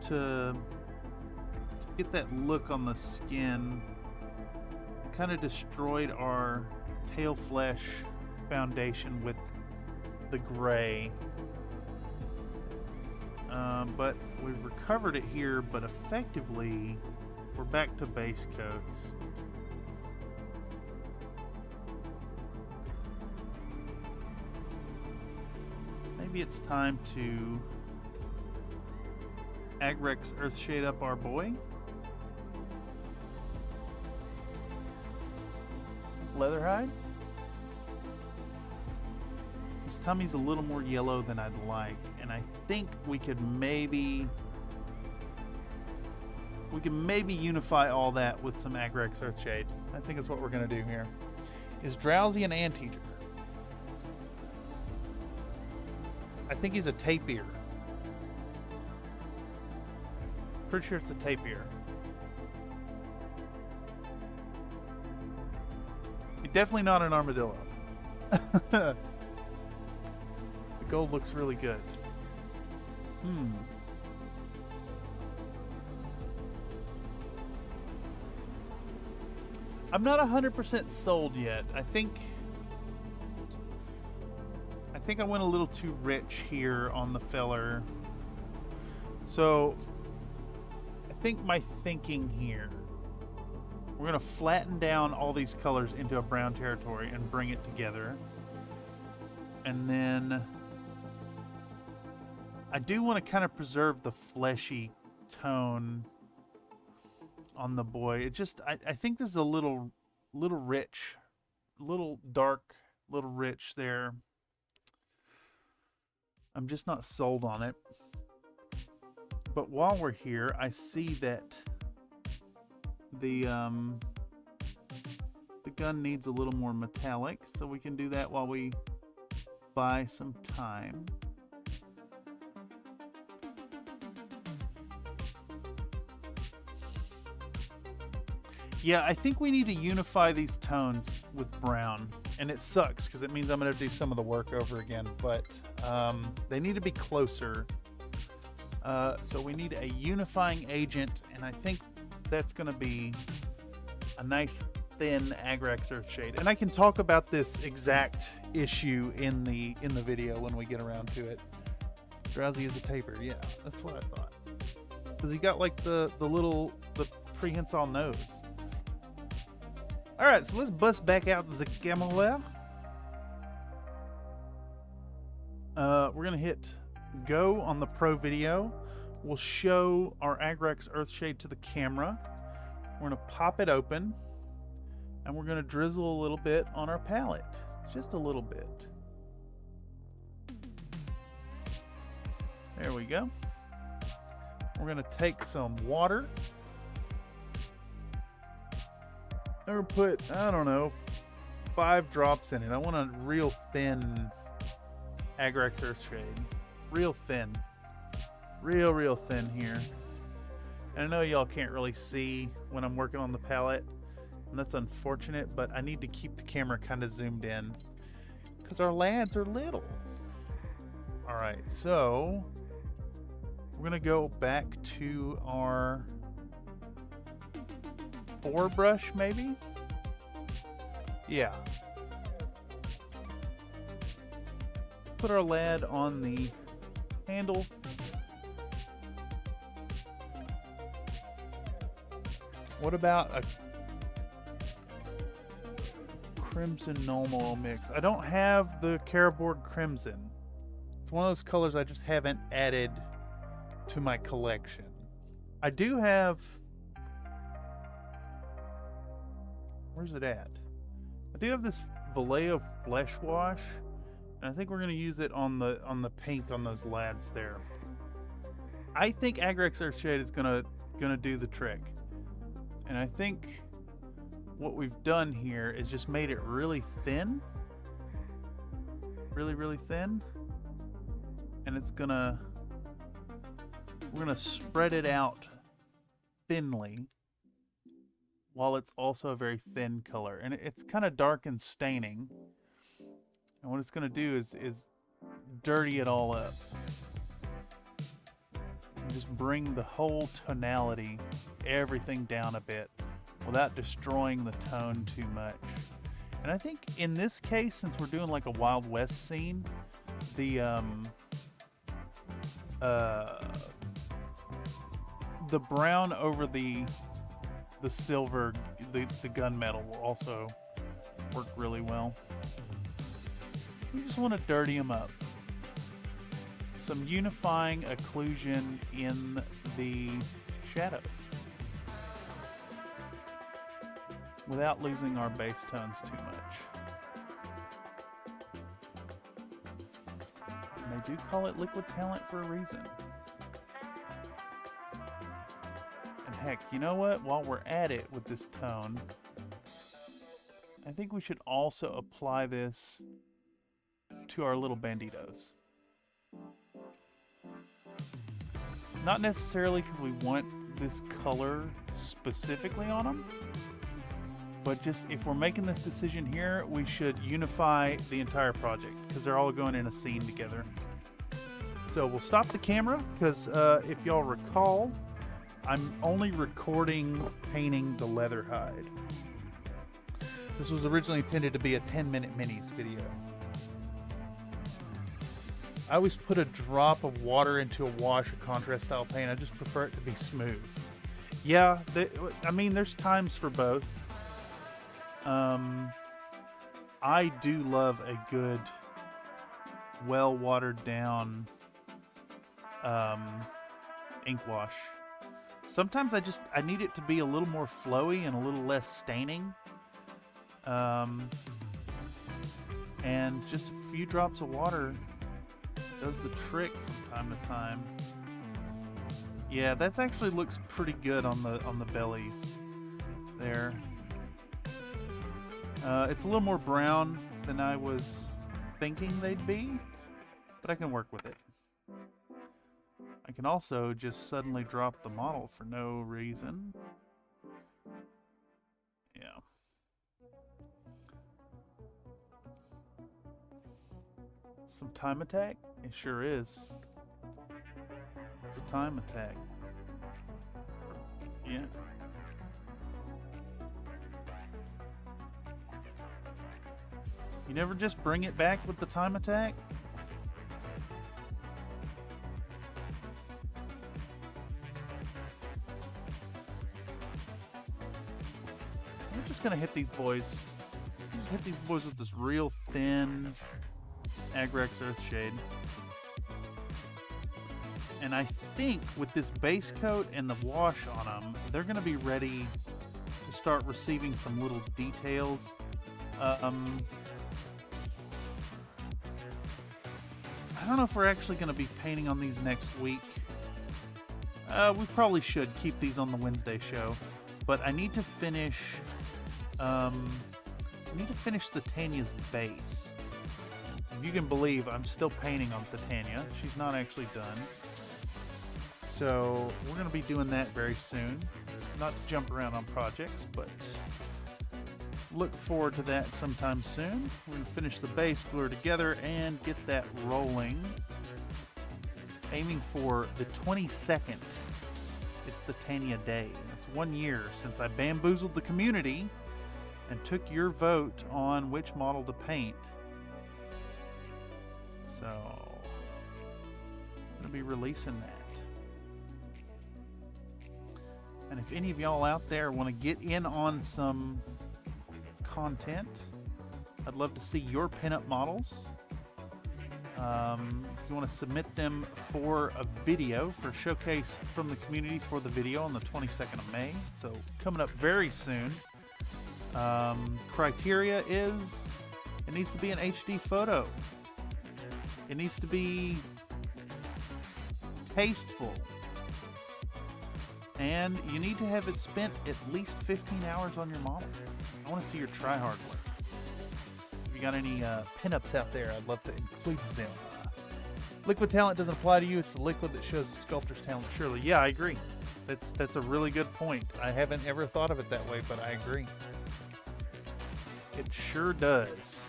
to get that look on the skin. Kind of destroyed our pale flesh foundation with the gray, but we've recovered it here, but effectively we're back to base coats. Maybe it's time to Agrex Earthshade up our boy. Leatherhide. His tummy's a little more yellow than I'd like, and I think we could maybe unify all that with some Agrex Earthshade. I think that's what we're gonna do here. Is Drowsy an anteater? I think he's a tapir. Pretty sure it's a tapir. Definitely not an armadillo. The gold looks really good. I'm not 100% sold yet. I think I went a little too rich here on the feller. So I think my thinking here, we're going to flatten down all these colors into a brown territory and bring it together. And then I do want to kind of preserve the fleshy tone on the boy. It just, I think this is a little rich, little dark, little rich there. I'm just not sold on it. But while we're here, I see that the gun needs a little more metallic, so we can do that while we buy some time. Yeah, I think we need to unify these tones with brown, and it sucks because it means I'm going to do some of the work over again, but they need to be closer. So we need a unifying agent, and I think that's going to be a nice thin Agrex Earthshade. And I can talk about this exact issue in the video when we get around to it. Drowsy is a tapir. Yeah, that's what I thought. Because he got like the prehensile nose. All right, so let's bust back out the camera. We're gonna hit go on the Pro Video. We'll show our Agrex Earthshade to the camera. We're gonna pop it open, and we're gonna drizzle a little bit on our palette, just a little bit. There we go. We're gonna take some water. I'm gonna put, I don't know, 5 drops in it. I want a real thin Agrex Earthshade. Real thin. Real thin here. And I know y'all can't really see when I'm working on the palette. And that's unfortunate, but I need to keep the camera kind of zoomed in because our lads are little. All right, so we're gonna go back to our 4 brush, maybe? Yeah. Put our lad on the handle. What about a crimson gnome oil mix? I don't have the Caraboard Crimson. It's one of those colors I just haven't added to my collection. I do have... Where's it at? I do have this Vallejo Flesh Wash, and I think we're going to use it on the paint on those lads there. I think Agrex Earthshade is gonna do the trick. And I think what we've done here is just made it really thin. Really, really thin. And we're gonna spread it out thinly while it's also a very thin color. And it's kind of dark and staining. And what it's gonna do is dirty it all up. And just bring the whole tonality, everything down a bit without destroying the tone too much. And I think in this case, since we're doing like a Wild West scene, the brown over the silver, the gunmetal will also work really well. You just want to dirty them up. Some unifying occlusion in the shadows without losing our base tones too much. And they do call it liquid talent for a reason. And heck, you know what? While we're at it with this tone, I think we should also apply this to our little banditos. Not necessarily because we want this color specifically on them, but just if we're making this decision here, we should unify the entire project because they're all going in a scene together. So we'll stop the camera because if y'all recall, I'm only recording painting the Leatherhide. This was originally intended to be a 10-minute minis video. I always put a drop of water into a wash or contrast style paint. I just prefer it to be smooth. Yeah, I mean, there's times for both. I do love a good, well watered down ink wash. Sometimes I need it to be a little more flowy and a little less staining. And just a few drops of water does the trick from time to time. Yeah, that actually looks pretty good on the bellies there. It's a little more brown than I was thinking they'd be, but I can work with it. I can also just suddenly drop the model for no reason. Yeah. Some time attack? It sure is. It's a time attack. Yeah. You never just bring it back with the time attack? We're just gonna hit these boys. Just hit these boys with this real thin Agrex Earthshade. And I think with this base coat and the wash on them, they're going to be ready to start receiving some little details. I don't know if we're actually going to be painting on these next week. We probably should keep these on the Wednesday show, but I need to finish. I need to finish the Tanya's base. If you can believe, I'm still painting on Titania. She's not actually done. So we're going to be doing that very soon. Not to jump around on projects, but look forward to that sometime soon. We're going to finish the base, glue her together, and get that rolling. Aiming for the 22nd. It's the Tanya Day. It's 1 year since I bamboozled the community and took your vote on which model to paint. So, I'm going to be releasing that. And if any of y'all out there want to get in on some content, I'd love to see your pinup models. If you want to submit them for a video, for a showcase from the community for the video on the 22nd of May. So coming up very soon. Criteria is it needs to be an HD photo. It needs to be tasteful. And you need to have it spent at least 15 hours on your model. I want to see your try-hard work. So if you got any pinups out there, I'd love to include them. Liquid talent doesn't apply to you. It's the liquid that shows the sculptor's talent. Surely, yeah, I agree. That's a really good point. I haven't ever thought of it that way, but I agree. It sure does.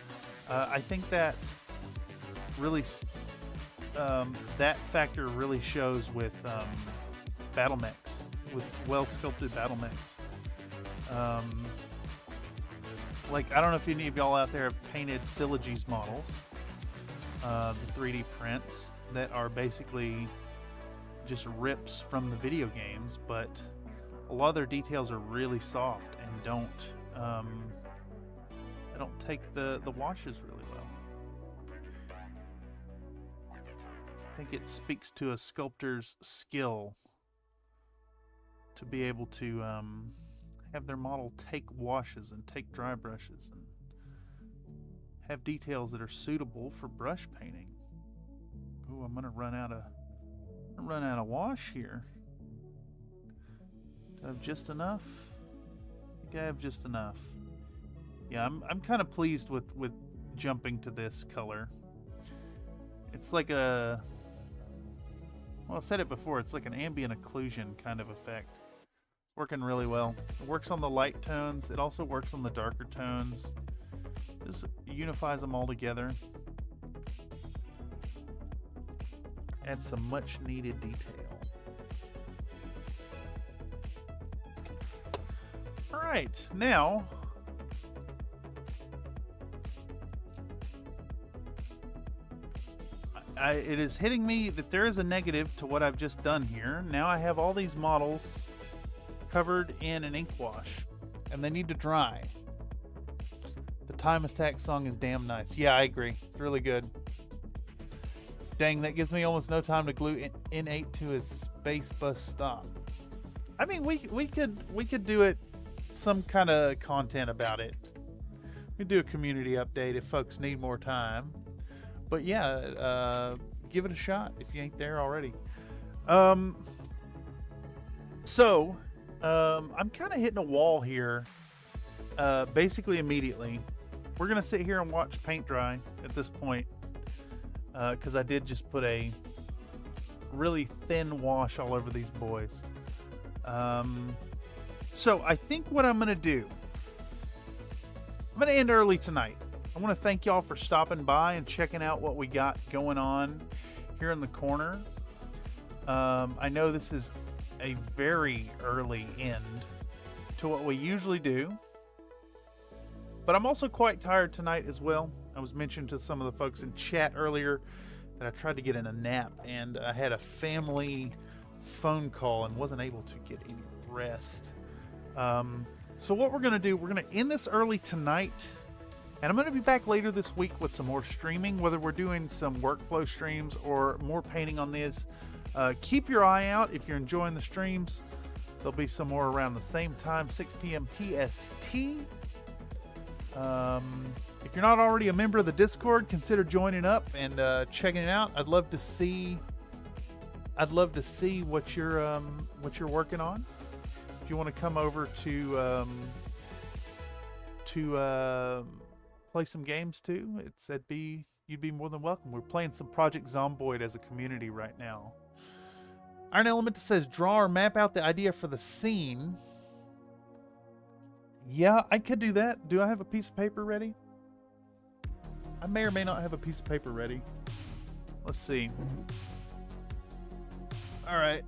I think that really that factor really shows with battle mechs. With well-sculpted battle mechs. Like, I don't know if any of y'all out there have painted Syllogy's models, the 3D prints that are basically just rips from the video games, but a lot of their details are really soft and don't take the washes really well. I think it speaks to a sculptor's skill to be able to have their model take washes and take dry brushes and have details that are suitable for brush painting. Ooh, I'm gonna run out of wash here. Do I have just enough? I think I have just enough. Yeah, I'm kind of pleased with jumping to this color. It's like a, well, I said it before, it's like an ambient occlusion kind of effect. Working really well. It works on the light tones. It also works on the darker tones. Just unifies them all together. Adds some much needed detail. Alright, now it is hitting me that there is a negative to what I've just done here. Now I have all these models covered in an ink wash, and they need to dry. The Time Attack song is damn nice. Yeah, I agree. It's really good. Dang, that gives me almost no time to glue N8 to his space bus stop. I mean, we could do it, some kind of content about it. We could do a community update if folks need more time. But yeah, give it a shot if you ain't there already. So I'm kind of hitting a wall here, basically immediately. We're going to sit here and watch paint dry at this point, because I did just put a really thin wash all over these boys. So I think what I'm going to do, I'm going to end early tonight. I want to thank y'all for stopping by and checking out what we got going on here in the corner. I know this is a very early end to what we usually do, but I'm also quite tired tonight as well. I was mentioning to some of the folks in chat earlier that I tried to get in a nap, and I had a family phone call and wasn't able to get any rest. So what we're going to do, we're going to end this early tonight, and I'm going to be back later this week with some more streaming, whether we're doing some workflow streams or more painting on this. Keep your eye out if you're enjoying the streams. There'll be some more around the same time, 6 p.m. PST. If you're not already a member of the Discord, consider joining up and checking it out. I'd love to see what you're working on. If you want to come over to play some games too, you'd be more than welcome. We're playing some Project Zomboid as a community right now. Iron Element says, draw or map out the idea for the scene. Yeah, I could do that. Do I have a piece of paper ready? I may or may not have a piece of paper ready. Let's see. All right.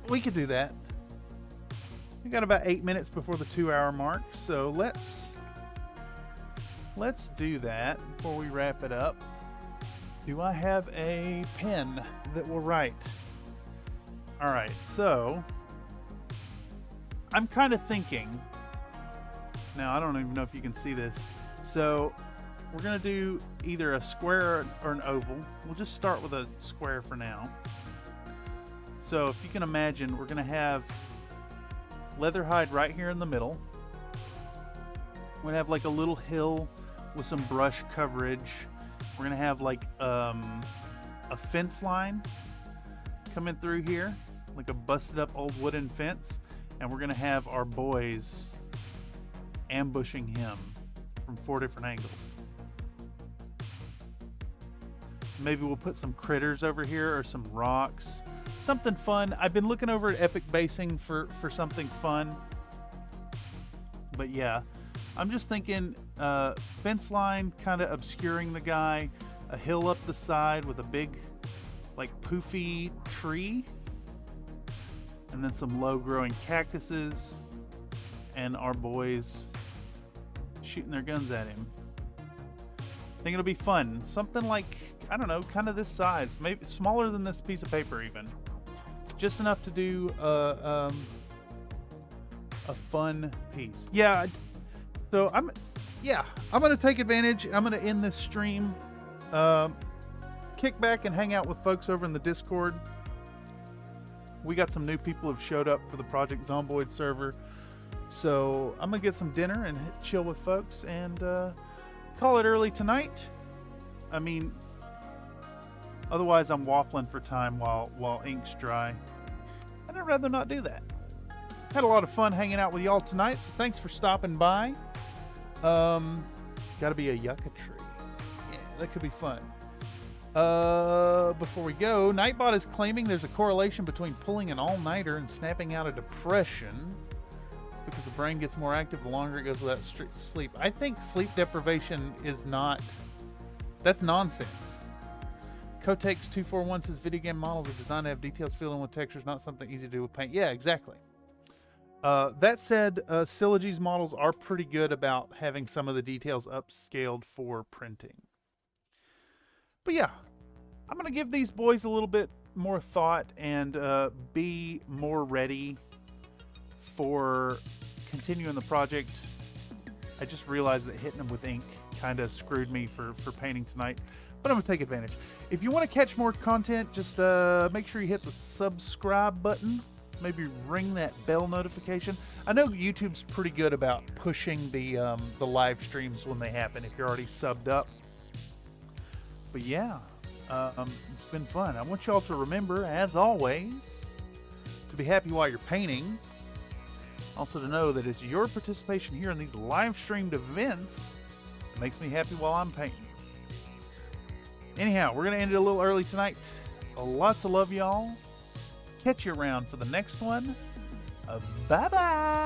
We could do that. We got about 8 minutes before the 2-hour mark, so let's do that before we wrap it up. Do I have a pen that will write? All right, so I'm kind of thinking. Now, I don't even know if you can see this. So we're going to do either a square or an oval. We'll just start with a square for now. So if you can imagine, we're going to have Leatherhide right here in the middle. We're going to have like a little hill with some brush coverage. We're going to have like a fence line coming through here, like a busted up old wooden fence. And we're going to have our boys ambushing him from 4 different angles. Maybe we'll put some critters over here or some rocks. Something fun. I've been looking over at Epic Basing for something fun. But yeah, I'm just thinking fence line kind of obscuring the guy, a hill up the side with a big like poofy tree, and then some low growing cactuses, and our boys shooting their guns at him. I think it'll be fun. Something like, I don't know, kind of this size, maybe smaller than this piece of paper even. Just enough to do a fun piece. Yeah, so I'm gonna take advantage. I'm gonna end this stream, kick back and hang out with folks over in the Discord. We got some new people who've showed up for the Project Zomboid server. So I'm gonna get some dinner and chill with folks and call it early tonight. I mean, otherwise I'm waffling for time while ink's dry. And I'd rather not do that. Had a lot of fun hanging out with y'all tonight, so thanks for stopping by. Gotta be a yucca tree. Yeah, that could be fun. Before we go, Nightbot is claiming there's a correlation between pulling an all-nighter and snapping out of depression. Because the brain gets more active the longer it goes without sleep. I think sleep deprivation is not... That's nonsense. Cotex241 says video game models are designed to have details filled in with textures, not something easy to do with paint. Yeah, exactly. That said, Syllogy's models are pretty good about having some of the details upscaled for printing. But yeah, I'm going to give these boys a little bit more thought and be more ready for continuing the project. I just realized that hitting them with ink kind of screwed me for painting tonight, but I'm gonna take advantage. If you want to catch more content, just make sure you hit the subscribe button, maybe ring that bell notification. I know YouTube's pretty good about pushing the live streams when they happen if you're already subbed up. But yeah, it's been fun. I want y'all to remember, as always, to be happy while you're painting. Also to know that it's your participation here in these live streamed events that makes me happy while I'm painting. Anyhow, we're going to end it a little early tonight. Lots of love, y'all. Catch you around for the next one. Bye-bye.